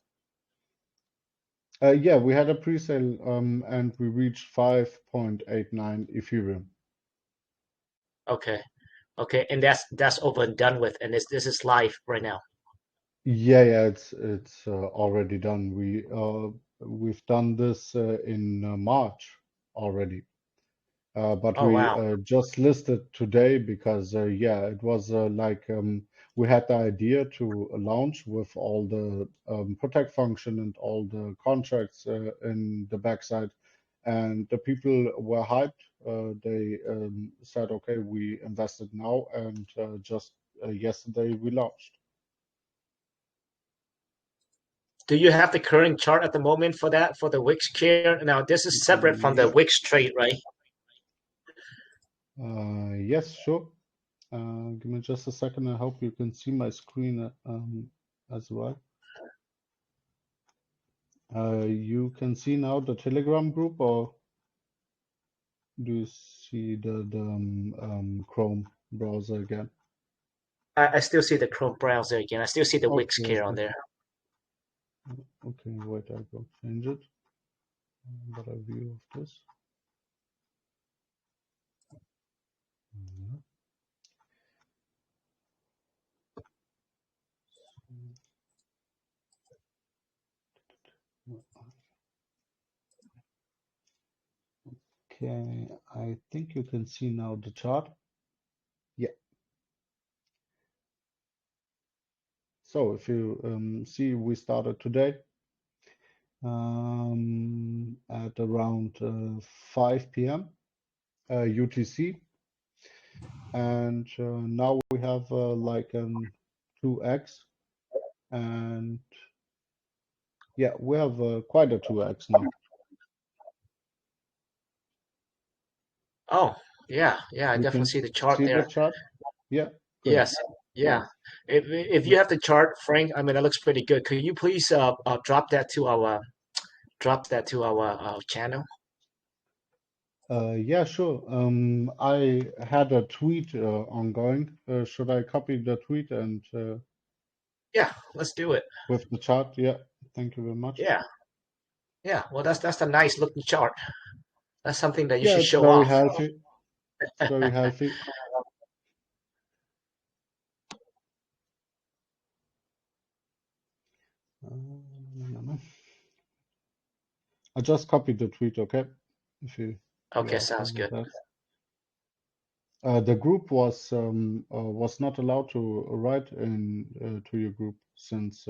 Yeah, we had a pre-sale and we reached 5.89 Ethereum.
Okay. Okay, and that's over and done with, and this is live right now.
Yeah, it's already done. We've done this in March already. But
Oh,
we
wow.
just listed today because yeah, it was we had the idea to launch with all the protect function and all the contracts in the backside, and the people were hyped. They said, okay, we invested now, and just yesterday we launched.
Do you have the current chart at the moment for that, for the WixCare? Now, this is separate from the
Yep.
Wix trade, right?
Yes, sure. Give me just a second. I hope you can see my screen as well. You can see now the Telegram group, or do you see the Chrome browser again?
I still see the Chrome browser again. I still see the
Okay,
WixCare on
okay.
there.
Okay, wait, I go change it. Better view of this. Okay, I think you can see now the chart. Yeah. So if you see, we started today at around 5 p.m. UTC, and now we have like an 2x, and yeah, we have quite a 2x now.
Oh, yeah, I
You
definitely
can
see the chart
see the
there.
chart? Yeah, great.
Yes, yeah. If you have the chart, Frank, I mean, that looks pretty good. Could you please drop that to our channel?
Yeah, sure. I had a tweet ongoing. Should I copy the tweet and
Yeah, let's do it.
with the chart? Yeah, thank you very much.
Yeah, yeah. Well, that's a nice looking chart. That's something that you
Yeah,
should
it's
show
very
off.
healthy. It's very healthy. I just copied the tweet, okay? If you
Okay,
are okay
sounds
with
good.
that. The group was not allowed to write in to your group since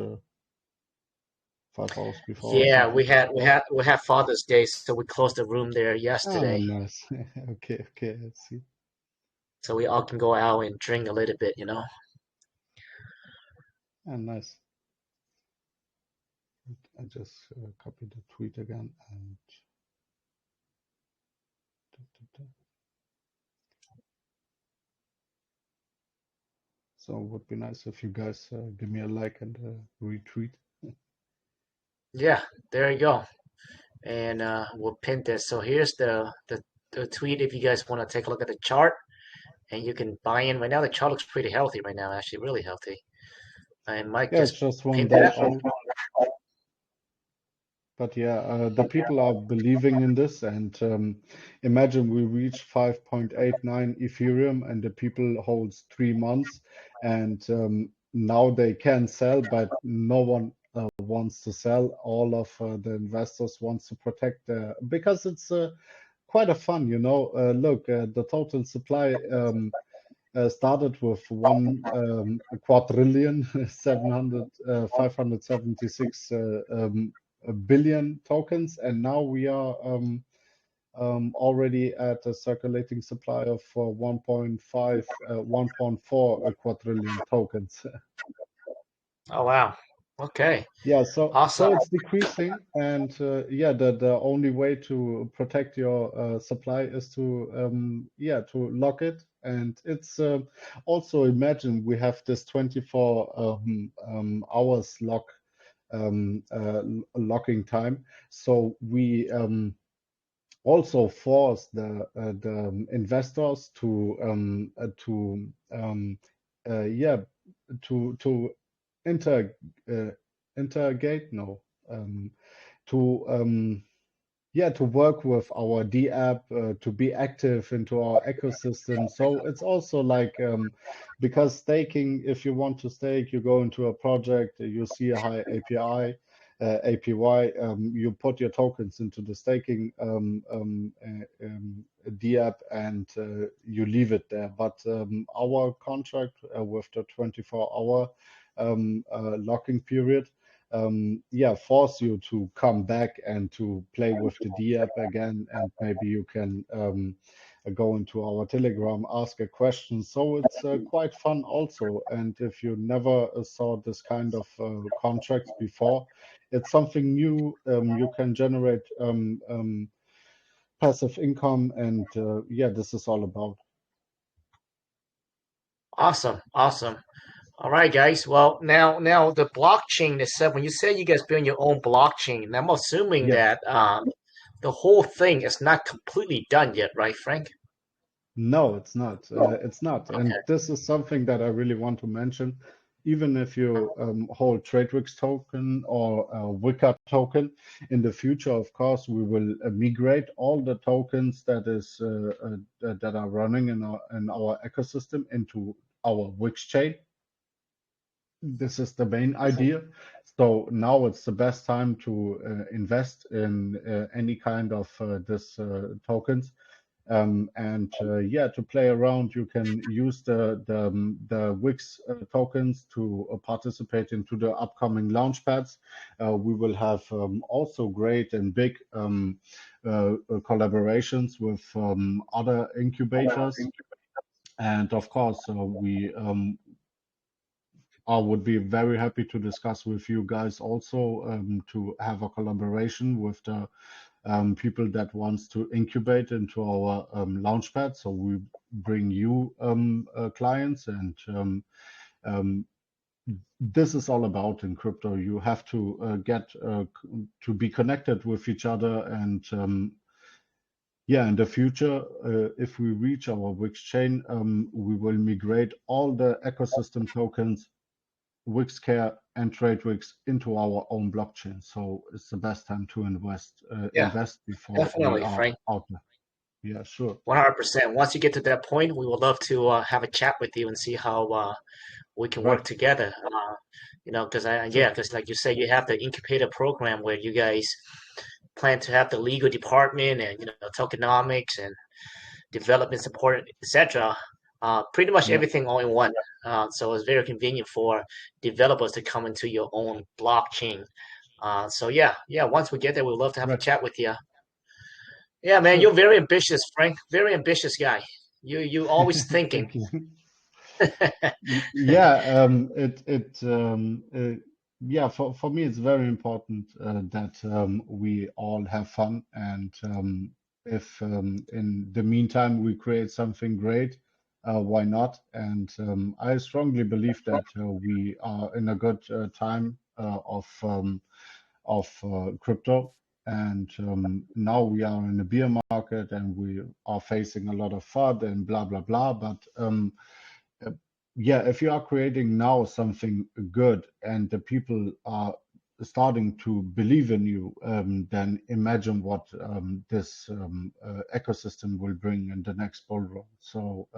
5 hours before or
Yeah,
something.
we had Father's Day, so we closed the room there
Ah,
yesterday,
nice. Okay, okay, I see.
so we all can go out and drink a little bit, you know.
Ah, nice. I just copied the tweet again and so it would be nice if you guys give me a like and retweet.
Yeah, there you go. And we'll pin this. So here's the tweet if you guys want to take a look at the chart, and you can buy in. Right now, the chart looks pretty healthy right now, actually, really healthy. I might
Yeah, it's
just
just one
pin
day
that.
old. But yeah, the people are believing in this, and imagine we reach 5.89 Ethereum, and the people holds 3 months, and now they can sell, but no one wants to sell. All of the investors wants to protect because it's quite a fun, you know. Look, the total supply started with 1 quadrillion 576 billion tokens, and now we are already at a circulating supply of 1.4 quadrillion tokens.
Oh wow. Okay.
Yeah, so
Awesome.
it's decreasing, and yeah, the only way to protect your supply is to yeah, to lock it. And it's also, imagine we have this 24 hours locking time, so we also force the investors yeah, to inter interrogate, no, to yeah, to work with our D app, to be active into our ecosystem. So it's also like because staking, if you want to stake, you go into a project, you see a high API, APY, you put your tokens into the staking DApp and you leave it there. But our contract with the 24-hour locking period, force you to come back and to play with the DApp again, and maybe you can go into our Telegram, ask a question. So it's quite fun also. And if you never saw this kind of contracts before, it's something new. You can generate passive income, and this is all about.
Awesome, awesome. All right, guys. Well, now the blockchain itself. When you say you guys build your own blockchain, I'm assuming
Yeah.
that the whole thing is not completely done yet, right, Frank?
No, it's not. It's not.
Okay.
And this is something that I really want to mention. Even if you hold TradeWix token or WixCare token, in the future, of course, we will migrate all the tokens that are running in our ecosystem into our Wix chain. This is the main idea. So now it's the best time to invest in any kind of this tokens. To play around, you can use the Wix tokens to participate into the upcoming Launchpads. We will have also great and big collaborations with other incubators. And of course, I would be very happy to discuss with you guys also to have a collaboration with the people that wants to incubate into our Launchpad. So we bring you clients, and this is all about in crypto. You have to get to be connected with each other, and in the future, if we reach our Wix chain, we will migrate all the ecosystem tokens, WixCare and TradeWix, into our own blockchain. So it's the best time to invest before
Definitely,
we are
Frank.
out there. Yeah, sure.
100%. Once you get to that point, we would love to have a chat with you and see how we can work together. Because like you say, you have the incubator program where you guys plan to have the legal department and tokenomics and development support, etc. Pretty much everything all in one. So it's very convenient for developers to come into your own blockchain. Once we get there, we'd love to have a chat with you. Yeah, man, you're very ambitious, Frank. Very ambitious guy. You always thinking.
Thank you. For me, it's very important that we all have fun, and if in the meantime we create something great, why not? And I strongly believe that we are in a good time of crypto. And now we are in the bear market, and we are facing a lot of FUD and blah blah blah. But if you are creating now something good and the people are starting to believe in you, then imagine what this ecosystem will bring in the next bull run. So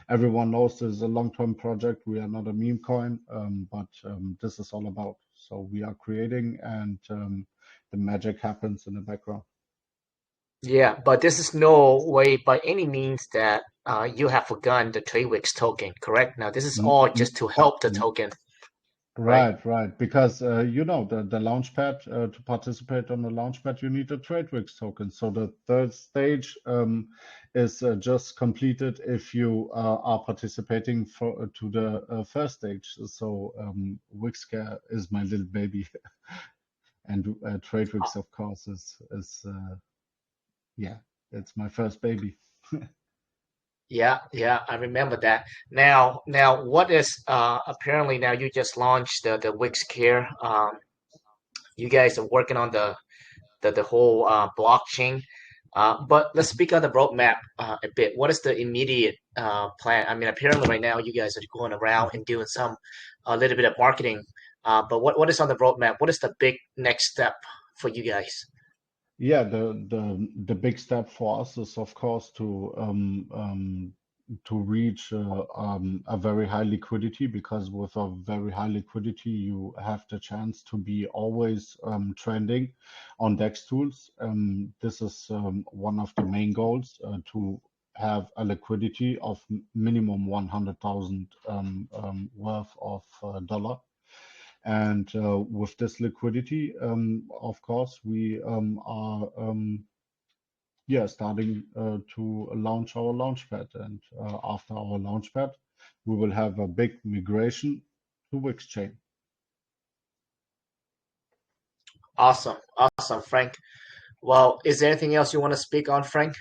everyone knows this is a long-term project. We are not a meme coin, but this is all about. So we are creating, and the magic happens in the background.
Yeah, but this is no way by any means that you have forgotten the TradeWix token, correct? Now, this is all just to help the token.
Right. Because the Launchpad, to participate on the Launchpad, you need a TradeWix token. So the third stage is just completed if you are participating to the first stage. So WixCare is my little baby, and TradeWix, of course, is it's my first baby.
Yeah, I remember that. Now, what is apparently now you just launched the WixCare. You guys are working on the whole blockchain. But let's speak on the roadmap a bit. What is the immediate plan? I mean, apparently right now you guys are going around and doing a little bit of marketing. But what is on the roadmap? What is the big next step for you guys?
Yeah, the big step for us is, of course, to to reach a very high liquidity, because with a very high liquidity, you have the chance to be always trending on DEX tools. This is one of the main goals, to have a liquidity of minimum 100,000 worth of dollar. And with this liquidity, of course, we are starting to launch our Launchpad. And after our Launchpad, we will have a big migration to WixChain.
Awesome, Frank. Well, is there anything else you want to speak on, Frank?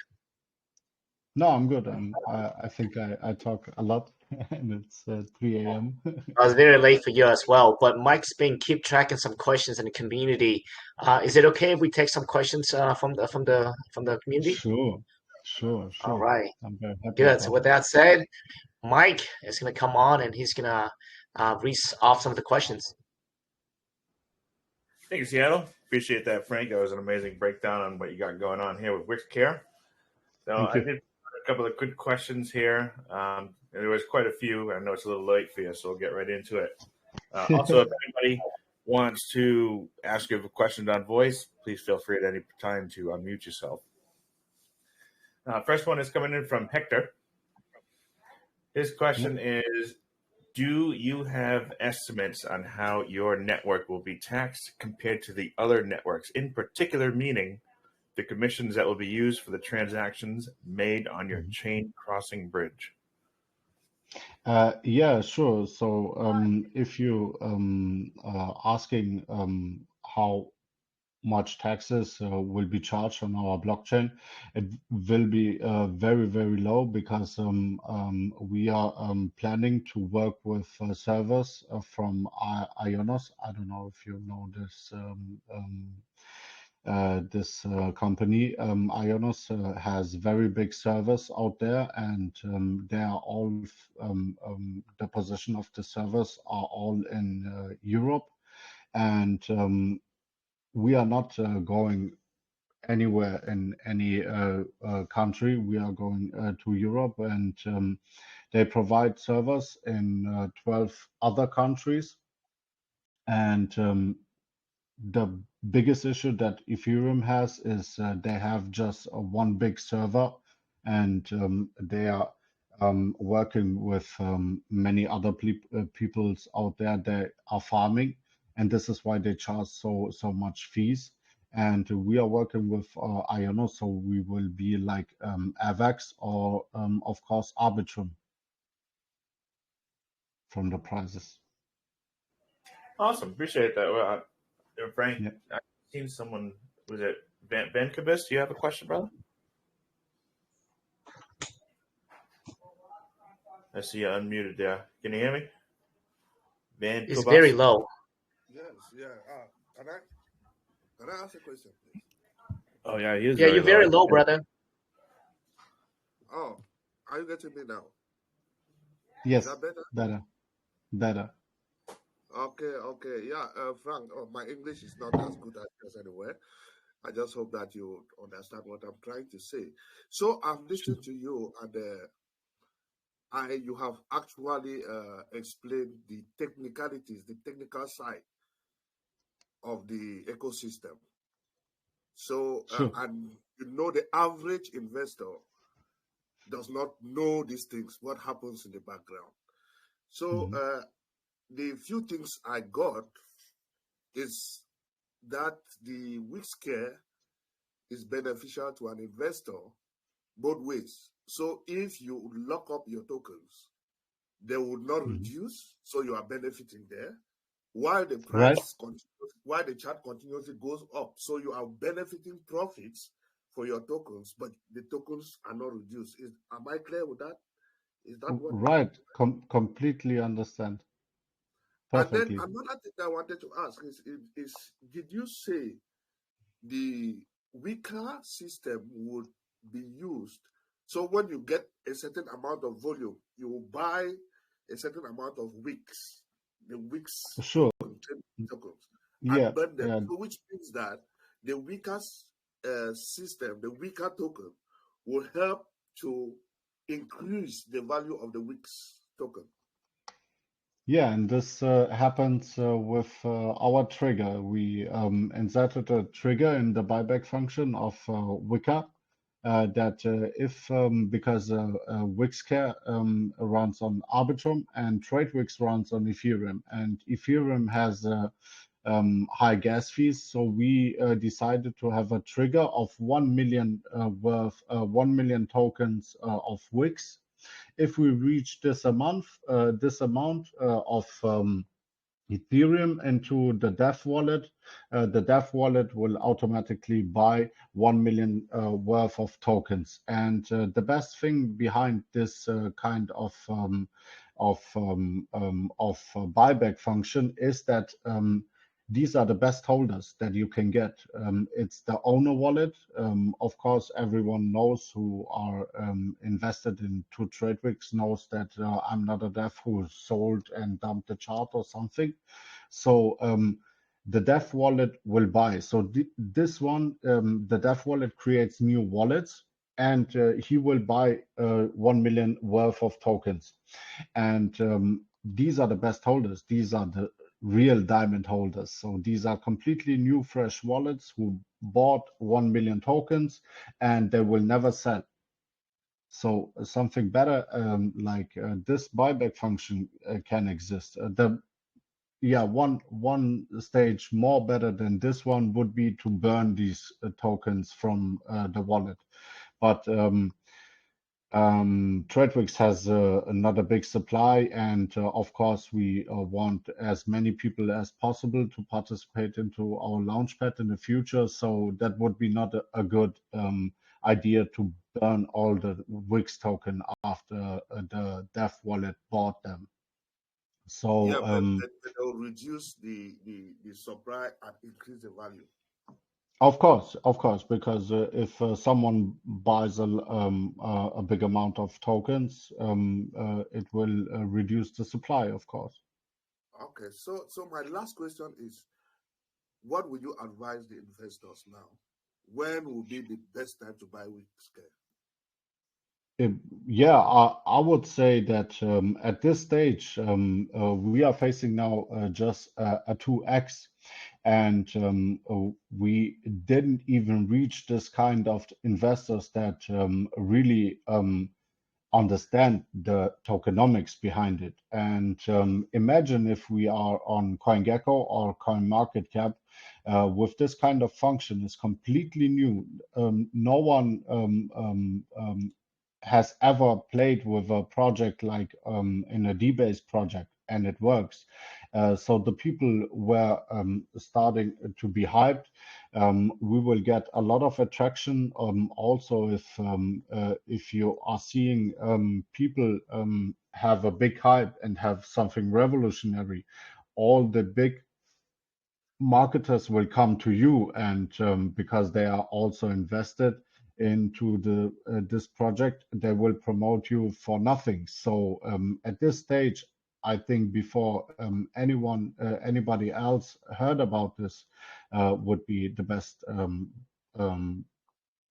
No, I'm good. I think I talk a lot, and it's 3 a.m.
I was very late for you as well, but Mike's been keep tracking some questions in the community. Is it okay if we take some questions from the community?
Sure.
All right,
I'm very happy
good. So
about
with
that.
that said, Mike is going to come on and he's going to read off some of the questions.
Thank you, Seattle. Appreciate that, Frank. That was an amazing breakdown on what you got going on here with WixCare. So
Thank
I
you.
did a couple of good questions here. There was quite a few. I know it's a little late for you, so we'll get right into it. Also, if anybody wants to ask you a question on voice, please feel free at any time to unmute yourself. First one is coming in from Hector. His question is, do you have estimates on how your network will be taxed compared to the other networks, in particular meaning the commissions that will be used for the transactions made on your chain crossing bridge?
Yeah, sure. So if you asking how much taxes will be charged on our blockchain, it will be very, very low, because we are planning to work with servers from Ionos. I don't know if you know this company. Ionos has very big servers out there, and they are all the position of the servers are all in Europe, and we are not going anywhere in any country. We are going to Europe, and they provide servers in 12 other countries. And the biggest issue that Ethereum has is they have just one big server, and they are working with many other peoples out there. They are farming, and this is why they charge so much fees. And we are working with Iono, so we will be like AVAX or of course Arbitrum from the prices.
Awesome. Appreciate that. Well, Frank,
Yeah.
I've seen someone, was it Ben Cabis? Do you have a question, brother? I see you unmuted there. Can you hear me? Ben
It's
Kubas?
very low.
Yes, yeah. Can I ask a question, please?
Oh, yeah, he is
Yeah, you're very low, brother.
Oh, are you getting me now?
Yes,
Is that better?
better.
Okay. Yeah, Frank, my English is not as good as yours anyway. I just hope that you understand what I'm trying to say. So I've listened to you, and you have actually explained the technicalities, the technical side of the ecosystem. So,
Sure.
and you know, the average investor does not know these things, what happens in the background. So, the few things I got is that the WixCare is beneficial to an investor both ways. So if you lock up your tokens, they would not reduce, so you are benefiting there, while the price while the chart continuously goes up, so you are benefiting profits for your tokens, but the tokens are not reduced. Am I clear with that? Is that what?
Right. Completely understand. Perfectly.
And then another thing I wanted to ask is did you say the weaker system would be used? So when you get a certain amount of volume, you will buy a certain amount of Wix, the Wix
Sure.
tokens,
Yeah.
and burn them.
Yeah.
So which means that the weaker system, the weaker token, will help to increase the value of the Wix token?
Yeah, and this happens with our trigger. We inserted a trigger in the buyback function of Wicca that if because WixCare runs on Arbitrum and TradeWix runs on Ethereum, and Ethereum has high gas fees, so we decided to have a trigger of 1 million worth 1 million tokens of Wix. If we reach this amount of Ethereum into the dev wallet will automatically buy 1 million worth of tokens. And the best thing behind this kind of buyback function is that these are the best holders that you can get. It's the owner wallet. Of course, everyone knows who are invested into TradeWix knows that I'm not a dev who sold and dumped the chart or something. So the dev wallet will buy. So this one, the dev wallet creates new wallets, and he will buy 1 million worth of tokens. And these are the best holders. These are the real diamond holders. So these are completely new, fresh wallets who bought 1 million tokens, and they will never sell. So something better like this buyback function can exist. One stage more better than this one would be to burn these tokens from the wallet. But TradeWix has another big supply, and of course, we want as many people as possible to participate into our Launchpad in the future. So that would be not a good idea to burn all the Wix token after the dev wallet bought them. So
Yeah, but they'll reduce the supply and increase the value.
Of course, because if someone buys a big amount of tokens, it will reduce the supply, of course.
Okay, so my last question is, what would you advise the investors now? When will be the best time to buy WixCare?
Yeah, I would say that at this stage, we are facing now just a 2x, and we didn't even reach this kind of investors that really understand the tokenomics behind it. And imagine if we are on CoinGecko or CoinMarketCap with this kind of function is completely new. No one has ever played with a project like in a Dbase project, and it works. So the people were starting to be hyped. We will get a lot of attraction. Also, if you are seeing people have a big hype and have something revolutionary, all the big marketers will come to you, and because they are also invested into this project, they will promote you for nothing. So at this stage, I think before anybody else heard about this, would be the best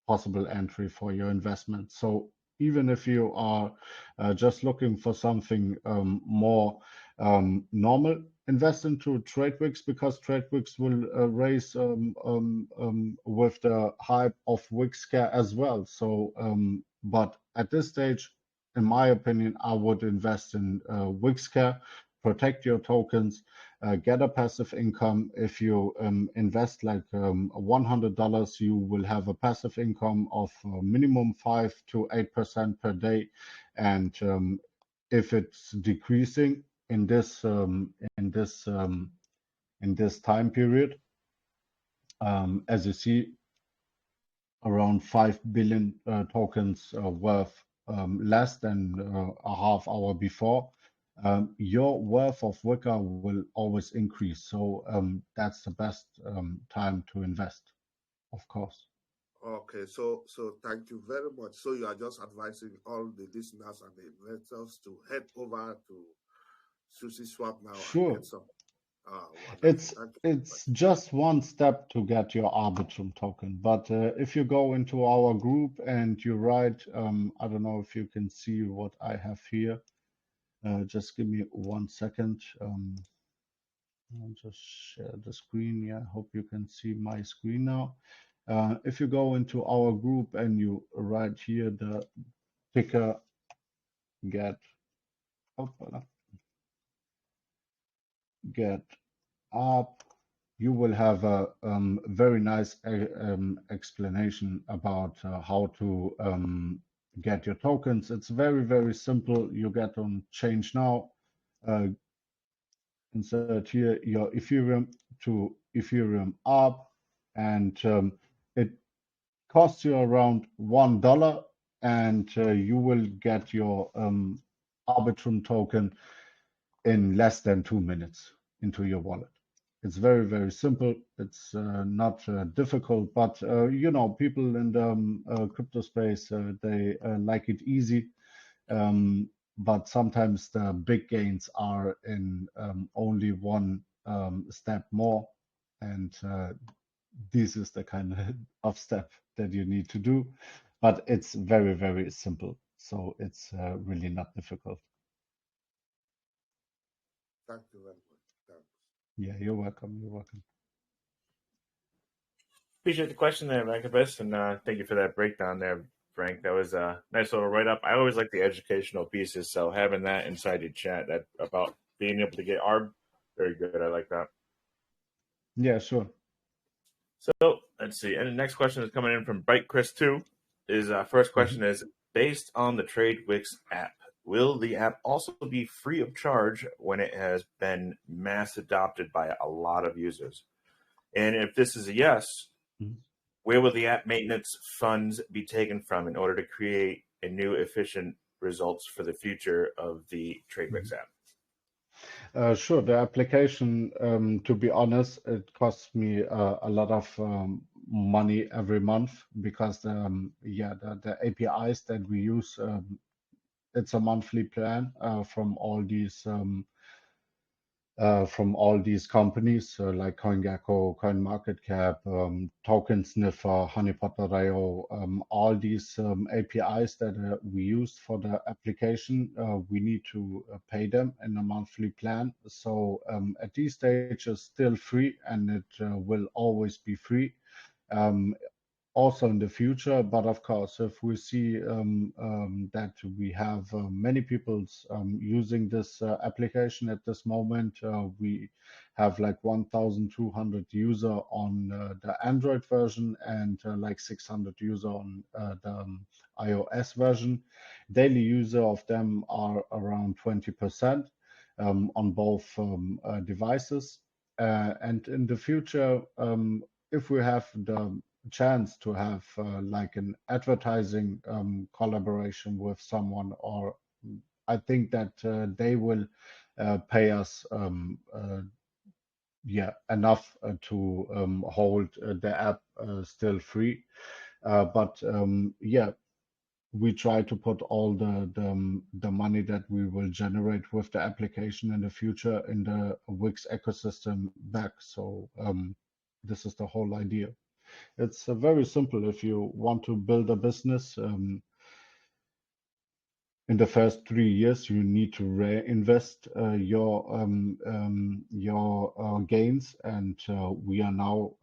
possible entry for your investment. So even if you are just looking for something more normal, invest into TradeWix, because TradeWix will raise with the hype of WixCare as well. So, but at this stage, in my opinion, I would invest in WixCare, protect your tokens, get a passive income. If you invest like $100, you will have a passive income of minimum 5 to 8% per day. And if it's decreasing in this time period, as you see, around 5 billion tokens worth less than a half hour before, your worth of Wicca will always increase. So that's the best time to invest, of course.
Okay, so thank you very much. So you are just advising all the listeners and the investors to head over to SushiSwap now and
Sure.
get some. Wonderful.
It's just one step to get your Arbitrum token. But if you go into our group and you write, I don't know if you can see what I have here. Just give me 1 second. I'll just share the screen. Yeah, hope you can see my screen now. If you go into our group and you write here the ticker get up, you will have a very nice explanation about how to get your tokens. It's very, very simple. You get on change now, insert here your Ethereum to Ethereum up, and it costs you around $1, and you will get your Arbitrum token in less than 2 minutes into your wallet. It's very, very simple. It's not difficult, but you know, people in the crypto space, they like it easy. But sometimes the big gains are in only one step more. And this is the kind of step that you need to do. But it's very, very simple. So it's really not difficult.
Thank you very much. Thanks.
Yeah, you're welcome. You're welcome.
Appreciate the question there, Macabus, and thank you for that breakdown there, Frank. That was a nice little write-up. I always like the educational pieces, so having that inside your chat that about being able to get ARB, very good. I like that.
Yeah, sure.
So let's see. And the next question is coming in from Bright Chris 2. His first question is, based on the TradeWix app, will the app also be free of charge when it has been mass adopted by a lot of users? And if this is a yes, where will the app maintenance funds be taken from in order to create a new efficient results for the future of the TradeWix app?
Sure. The application, to be honest, it costs me a lot of money every month because the APIs that we use, it's a monthly plan from all these companies like CoinGecko, CoinMarketCap, Token Sniffer, Honeypot.io, all these APIs that we use for the application, we need to pay them in a monthly plan. So at these stages, still free, and it will always be free. Also in the future, but of course, if we see that we have many people using this application at this moment, we have like 1,200 user on the Android version and like 600 user on the iOS version. Daily user of them are around 20% on both devices. And in the future, if we have the chance to have like an advertising collaboration with someone, or I think that they will pay us enough to hold the app still free. But we try to put all the money that we will generate with the application in the future in the Wix ecosystem back. So this is the whole idea. It's very simple. If you want to build a business, in the first 3 years, you need to reinvest your gains, and we are now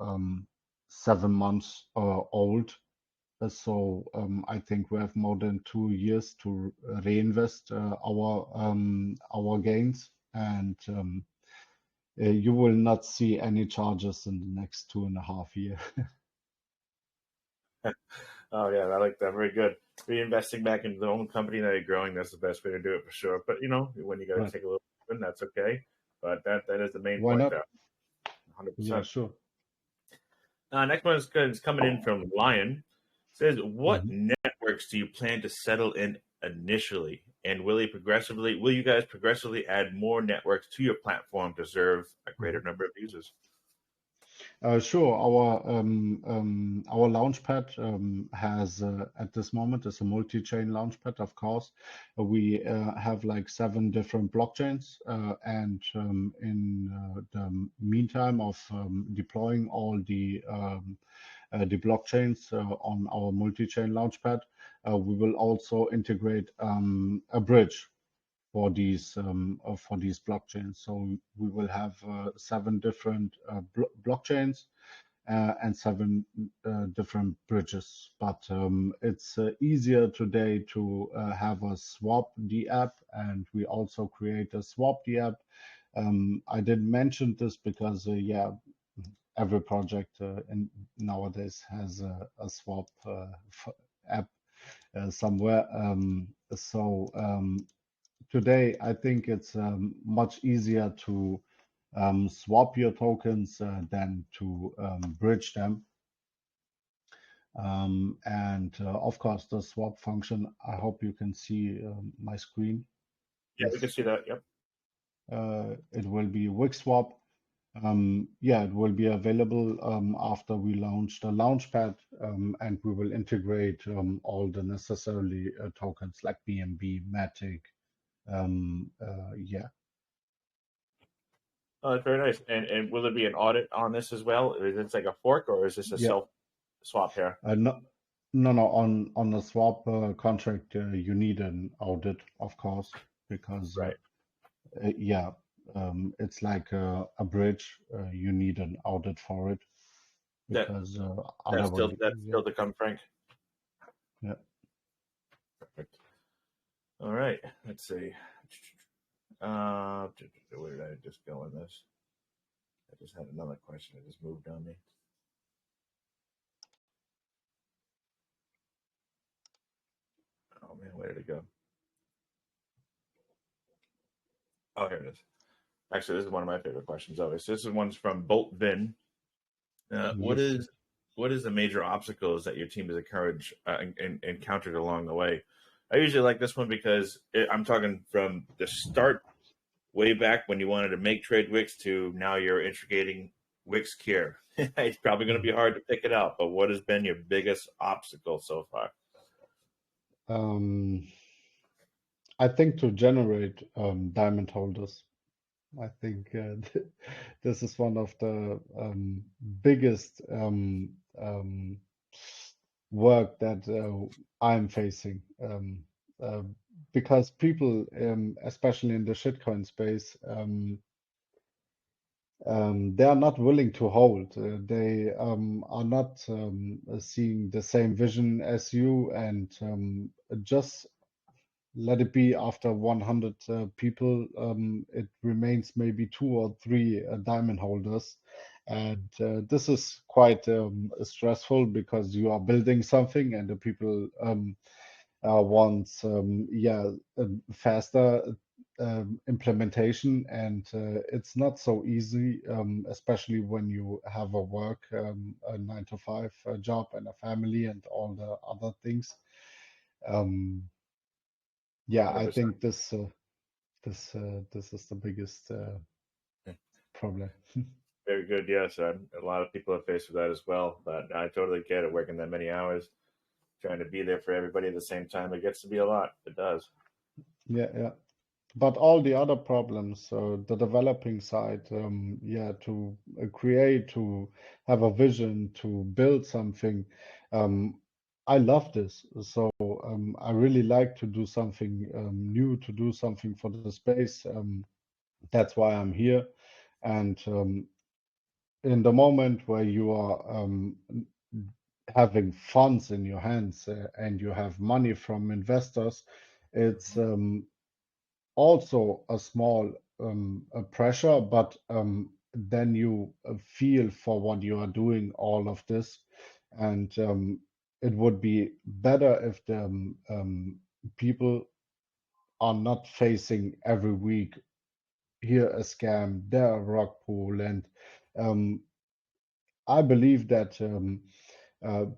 7 months old. So I think we have more than 2 years to reinvest our gains, and you will not see any charges in the next 2.5 years.
Oh yeah, I like that. Very good. Reinvesting back into the own company that you're growing, that's the best way to do it for sure. But you know, when you gotta take a little bit, that's okay. But that is the main point there. 100%.
Yeah, sure.
Next one is coming in from Lion. It says, what networks do you plan to settle in initially? And will you guys progressively add more networks to your platform to serve a greater number of users?
Sure. Our Launchpad has at this moment is a multi-chain Launchpad. Of course, we have like 7 different blockchains, and in the meantime of deploying all the blockchains on our multi-chain Launchpad, we will also integrate a bridge for these blockchains. So we will have 7 different blockchains and 7 different bridges. But it's easier today to have a swap the app, and we also create a swap the app. I didn't mention this because yeah, every project nowadays has a swap app somewhere. Today, I think it's much easier to swap your tokens than to bridge them. And of course, the swap function, I hope you can see my screen.
Yeah, we can see that. Yep.
It will be WixSwap. Yeah, it will be available after we launch the Launchpad, and we will integrate all the necessary tokens like BNB, Matic. Yeah.
Oh, that's very nice. And will there be an audit on this as well? Is it like a fork, or is this a
Yeah.
self swap here?
No, on a swap contract, you need an audit, of course, because
Right.
yeah, it's like a bridge. You need an audit for it because
That's
otherwise,
still to come, Frank.
yeah.
Perfect. All right. Let's see. Where did I just go in this? I just had another question. It just moved on me. Oh man, where did it go? Oh, here it is. Actually, this is one of my favorite questions always. This is one's from Bolt Vin. What
Yes.
is the major obstacles that your team has encountered along the way? I usually like this one because I'm talking from the start, way back when you wanted to make TradeWix to now you're integrating WixCare. It's probably going to be hard to pick it out, but what has been your biggest obstacle so far?
I think to generate diamond holders. I think this is one of the biggest work that I'm facing, because people, especially in the shitcoin space, they are not willing to hold. They are not seeing the same vision as you, and just let it be after 100 people, it remains maybe 2 or 3 diamond holders. And this is quite stressful because you are building something and the people want yeah, faster implementation, and it's not so easy, especially when you have a work, a 9 to 5 job and a family and all the other things. Yeah, I
100%.
think this is the biggest problem.
Very good. Yes, a lot of people are faced with that as well. But I totally get it. Working that many hours, trying to be there for everybody at the same time, it gets to be a lot. It does.
Yeah, yeah. But all the other problems, the developing side, yeah, to create, to have a vision, to build something, I love this. So I really like to do something new, to do something for the space. That's why I'm here. And in the moment where you are having funds in your hands and you have money from investors, it's also a small a pressure, but then you feel for what you are doing all of this, and it would be better if the people are not facing every week here a scam, there a rug pull, and I believe that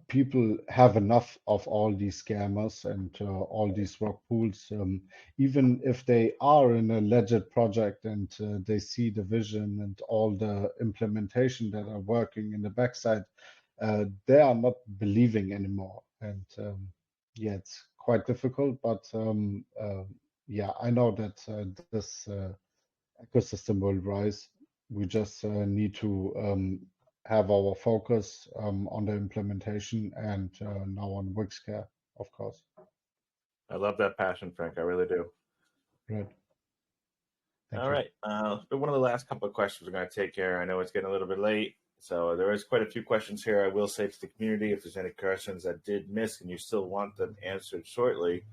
people have enough of all these scammers and all these rug pulls. Even if they are in a legit project and they see the vision and all the implementation that are working in the backside, they are not believing anymore. And yeah, it's quite difficult, but yeah, I know that this ecosystem will rise. We just need to have our focus on the implementation and now on WixCare, of course.
I love that passion, Frank. I really do.
Right.
All right. But one of the last couple of questions we're going to take here. I know it's getting a little bit late, so there is quite a few questions here. I will say to the community, if there's any questions that did miss and you still want them answered shortly,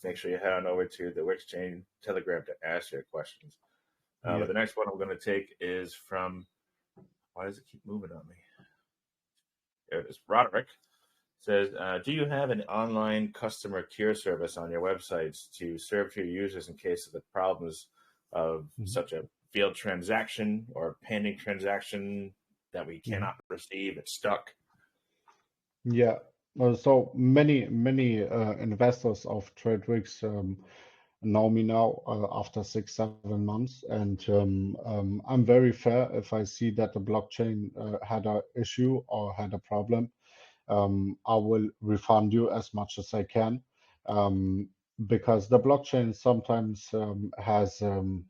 make sure you head on over to the Wix chain Telegram to ask your questions. But the next one I'm going to take is from, why does it keep moving on me? There it is. Roderick says, do you have an online customer care service on your websites to serve to your users in case of the problems of such a failed transaction or pending transaction that we cannot receive? It's stuck.
Yeah. So many investors of TradeWix know me now after 6-7 months, and I'm very fair if I see that the blockchain had an issue or had a problem. I will refund you as much as I can, because the blockchain sometimes has some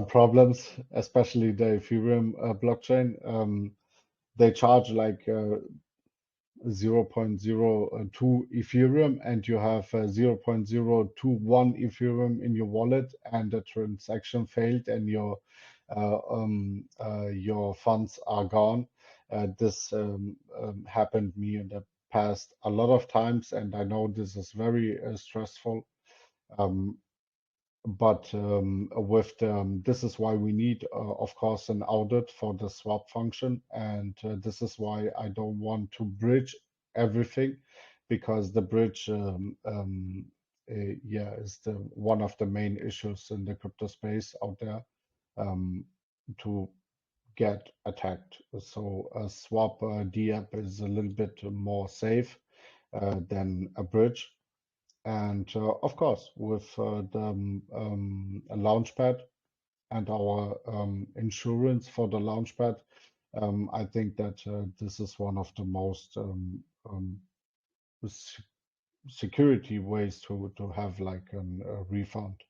problems, especially the Ethereum blockchain. They charge like 0.02 Ethereum, and you have 0.021 Ethereum in your wallet, and the transaction failed, and your funds are gone. This happened me in the past a lot of times, and I know this is very stressful. But with this is why we need, of course, an audit for the swap function, and this is why I don't want to bridge everything, because the bridge, yeah, is one of the main issues in the crypto space out there, to get attacked. So a swap DApp is a little bit more safe than a bridge. And of course, with the Launchpad and our insurance for the Launchpad, I think that this is one of the most security ways to have like a refund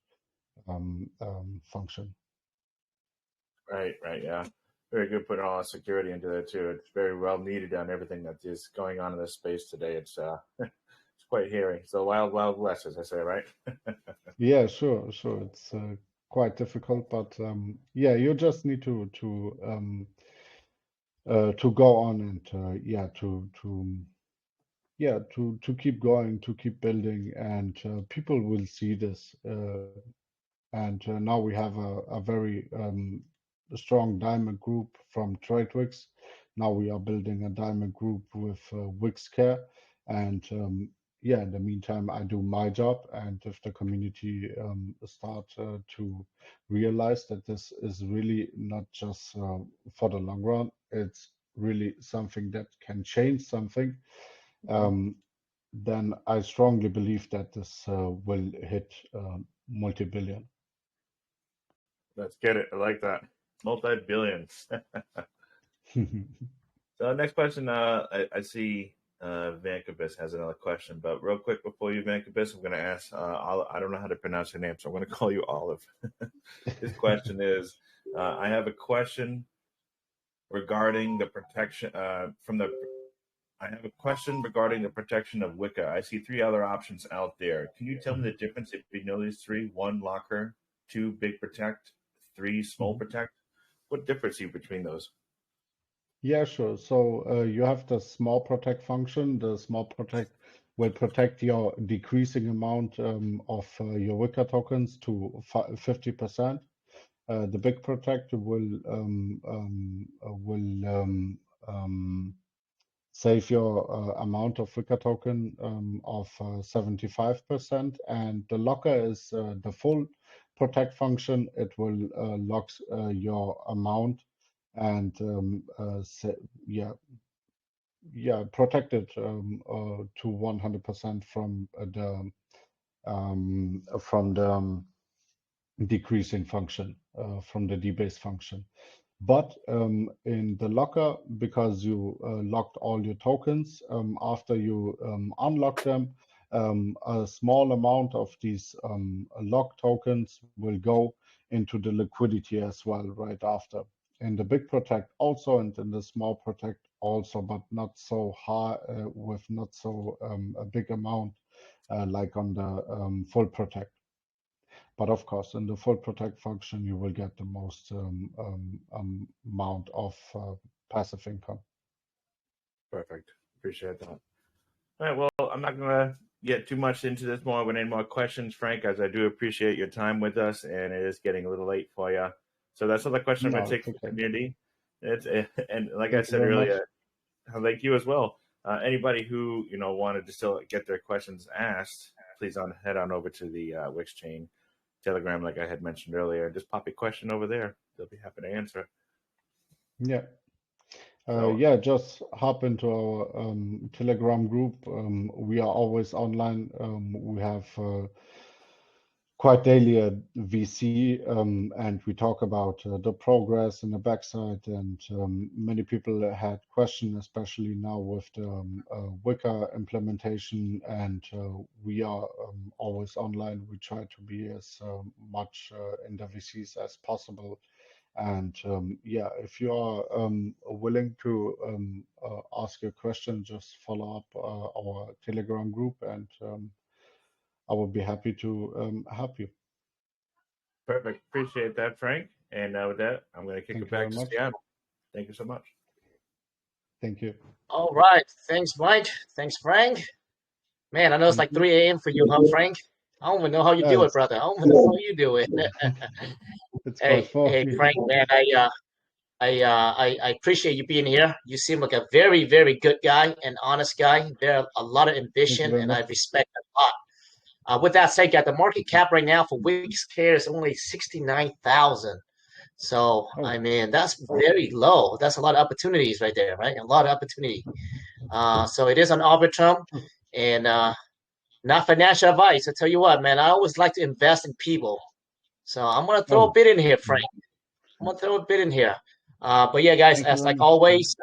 function.
Right, yeah. Very good putting all the security into that too. It's very well needed on everything that is going on in this space today. It's it's quite hairy. So wild west, as I say, right?
Yeah, sure. It's quite difficult, but yeah, you just need to go on and yeah, to keep going, to keep building, and people will see this. And now we have a very strong diamond group from TradeWix. Now we are building a diamond group with WixCare, and yeah, in the meantime, I do my job. And if the community start to realize that this is really not just for the long run, it's really something that can change something, then I strongly believe that this will hit multi-billion.
Let's get it. I like that. Multi-billions. So next question, I see Vancubus has another question, but real quick before you, Vancubus, I'm going to ask, I don't know how to pronounce your name, so I'm going to call you Olive. His question is, I have a question regarding the protection I have a question regarding the protection of Wicca. I see 3 other options out there. Can you tell me the difference if you know these 3? 1, locker; 2, big protect; 3, small protect. What difference is between those?
Yeah, sure. So you have the small protect function. The small protect will protect your decreasing amount of your Wicca tokens to 50%. The big protect will save your amount of Wicca token of 75%, and the locker is the full protect function. It will lock your amount, and yeah, protected to 100% from the decreasing function, from the debase function. But in the locker, because you locked all your tokens, after you unlock them, a small amount of these locked tokens will go into the liquidity as well right after. In the big protect also, and in the small protect also, but not so high, with not so a big amount like on the full protect. But of course, in the full protect function, you will get the most amount of passive income.
Perfect. Appreciate that. All right. Well, I'm not going to get too much into this more with any more questions, Frank, as I do appreciate your time with us, and it is getting a little late for you. So that's another question I'm going to take from the community. And like I said earlier, thank you as well. Anybody who wanted to still get their questions asked, please head on over to the Wix chain Telegram, like I had mentioned earlier. Just pop a question over there. They'll be happy to answer.
Yeah. Yeah, just hop into our Telegram group. We are always online. We have quite daily a VC, and we talk about the progress in the backside. And many people had questions, especially now with the Wicker implementation. And we are always online. We try to be as much in the VCs as possible. And yeah, if you are willing to ask a question, just follow up our Telegram group, and I will be happy to help you.
Perfect. Appreciate that, Frank. And with that, I'm going to kick it back to Seattle. Thank you so much.
Thank you.
All right. Thanks, Mike. Thanks, Frank. Man, I know it's like 3 a.m. for you, huh, Frank? I don't even know how you do it, brother. I don't even know how you do it.
It's quite
hey, Frank, man, I appreciate you being here. You seem like a very, very good guy, an honest guy. There are a lot of ambition, and I respect that a lot. With that said, the market cap right now for WixCare is only 69,000. So I mean, that's very low. That's a lot of opportunities right there, right? A lot of opportunity. So it is an arbitrum, and not financial advice. I tell you what, man, I always like to invest in people. So I'm gonna throw a bit in here, Frank. I'm gonna throw a bit in here. But yeah, guys, as like always,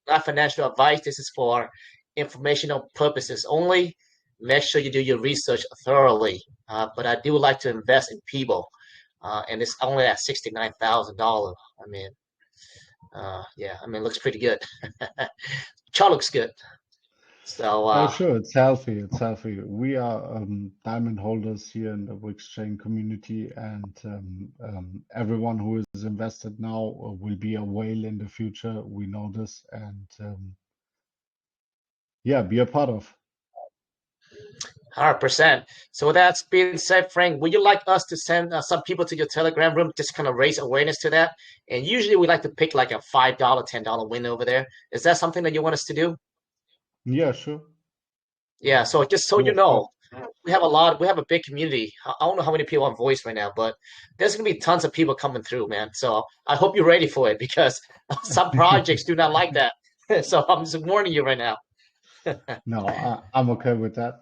not financial advice. This is for informational purposes only. Make sure you do your research thoroughly. But I do like to invest in people, and it's only at $69,000. I mean, yeah, I mean, it looks pretty good. Chart looks good. So
sure, it's healthy. It's healthy. We are diamond holders here in the Wix chain community, and everyone who is invested now will be a whale in the future. We know this, and yeah, be a part of.
100%. So with that being said, Frank, would you like us to send some people to your Telegram room, just kind of raise awareness to that? And usually we like to pick like a $5, $10 win over there. Is that something that you want us to do?
Yeah, sure.
Yeah. So just so you know, we have a big community. I don't know how many people on voice right now, but there's gonna be tons of people coming through, man. So I hope you're ready for it, because some projects do not like that. So I'm just warning you right now.
No, I'm okay with that.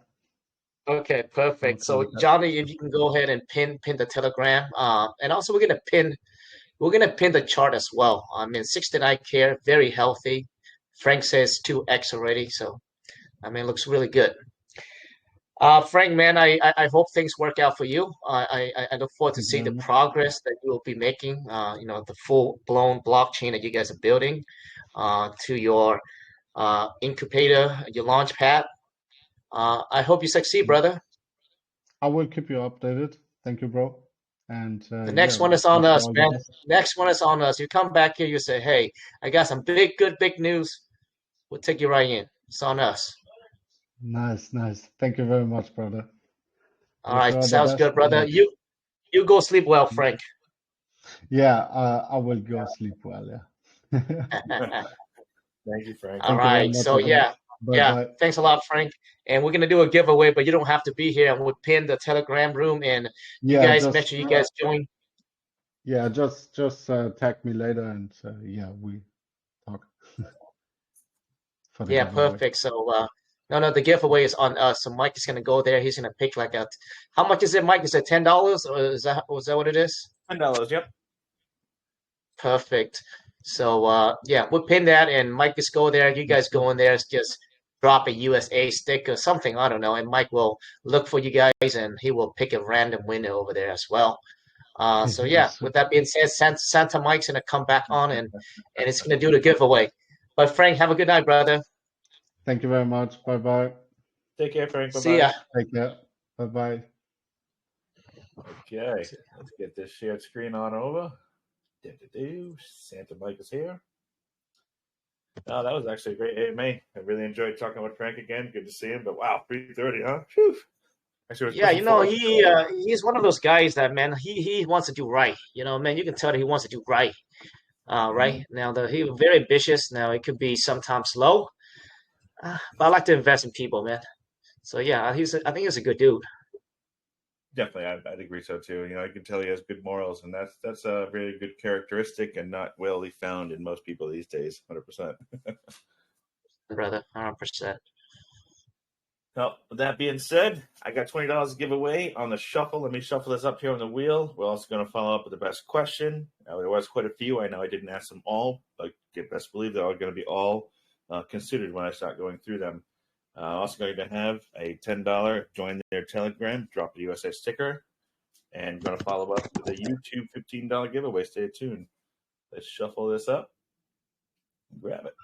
Okay, perfect. So Johnny, if you can go ahead and pin the Telegram, and also we're gonna pin the chart as well. I mean, 69K, very healthy. Frank says 2x already, so I mean, it looks really good. Frank, man, I hope things work out for you. I look forward to see the progress that you will be making. The full-blown blockchain that you guys are building, to your incubator, your Launchpad. I hope you succeed, brother.
I will keep you updated. Thank you, bro. And
the next one is on us, man. Next one is on us. You come back here, you say, "Hey, I got some big news." We'll take you right in. It's on us.
Nice. Thank you very much, brother.
All right, sounds good, brother. You go sleep well, Frank.
Yeah, I will go sleep well. Yeah.
Thank you, Frank.
All right. So yeah. Thanks a lot, Frank. And we're gonna do a giveaway, but you don't have to be here. And we'll pin the Telegram room, and you guys make sure you guys join.
Yeah, just tag me later, and yeah, we talk. for the
Yeah,
giveaway.
perfect. So, no, the giveaway is on us. So Mike is gonna go there. He's gonna pick like a, how much is it, Mike? Is it $10 or was that what it is?
$10. Yep.
Perfect. So, yeah, we'll pin that, and Mike just go there. You guys go in there, just drop a USA stick or something. I don't know, and Mike will look for you guys, and he will pick a random winner over there as well. So yeah,
Yes.
with that being said, Santa Mike's gonna come back on and it's gonna do the giveaway. But Frank, have a good night, brother.
Thank you very much. Bye bye.
Take care, Frank.
See
Bye-bye.
ya.
Take care. Bye bye.
Okay, let's get this shared screen on over. Santa Mike is here. Oh, that was actually a great AMA. I really enjoyed talking with Frank again. Good to see him. But wow, 3:30, huh? Whew. Actually,
Yeah, you know, he's one of those guys that, man, he wants to do right. You know, man, you can tell that he wants to do right. Right now, he's very ambitious. Now it could be sometimes slow, but I like to invest in people, man. So yeah, I think he's a good dude.
Definitely, I'd agree so too. You know, I can tell he has good morals, and that's a really good characteristic, and not rarely found in most people these days. 100%.
Brother, 100%.
Now, with that being said, I got $20 to give away on the shuffle. Let me shuffle this up here on the wheel. We're also going to follow up with the best question. Now, there was quite a few. I know I didn't ask them all, but best believe they're all going to be all considered when I start going through them. Also going to have a $10 join their Telegram, drop a USA sticker, and going to follow up with a YouTube $15 giveaway. Stay tuned. Let's shuffle this up and grab it.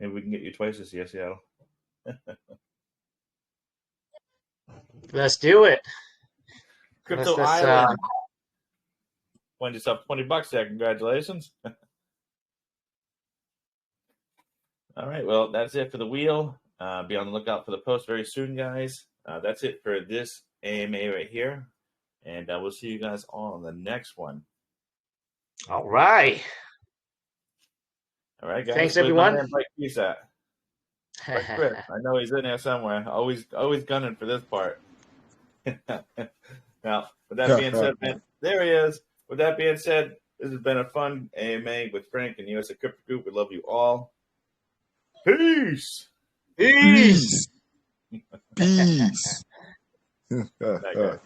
Maybe we can get you twice this year, Seattle.
Let's do it.
Crypto
let's,
Island. Won yourself $20 there. Congratulations. All right. Well, that's it for the wheel. Be on the lookout for the post very soon, guys. That's it for this AMA right here. And we'll see you guys on the next one.
All right.
All right, guys.
Thanks, everyone.
Peace out. Chris, I know he's in there somewhere. Always gunning for this part. Now, with that being said, man, there he is. With that being said, this has been a fun AMA with Frank and USA Crypto Group. We love you all. Peace.
Peace. Peace.
Bye, guys.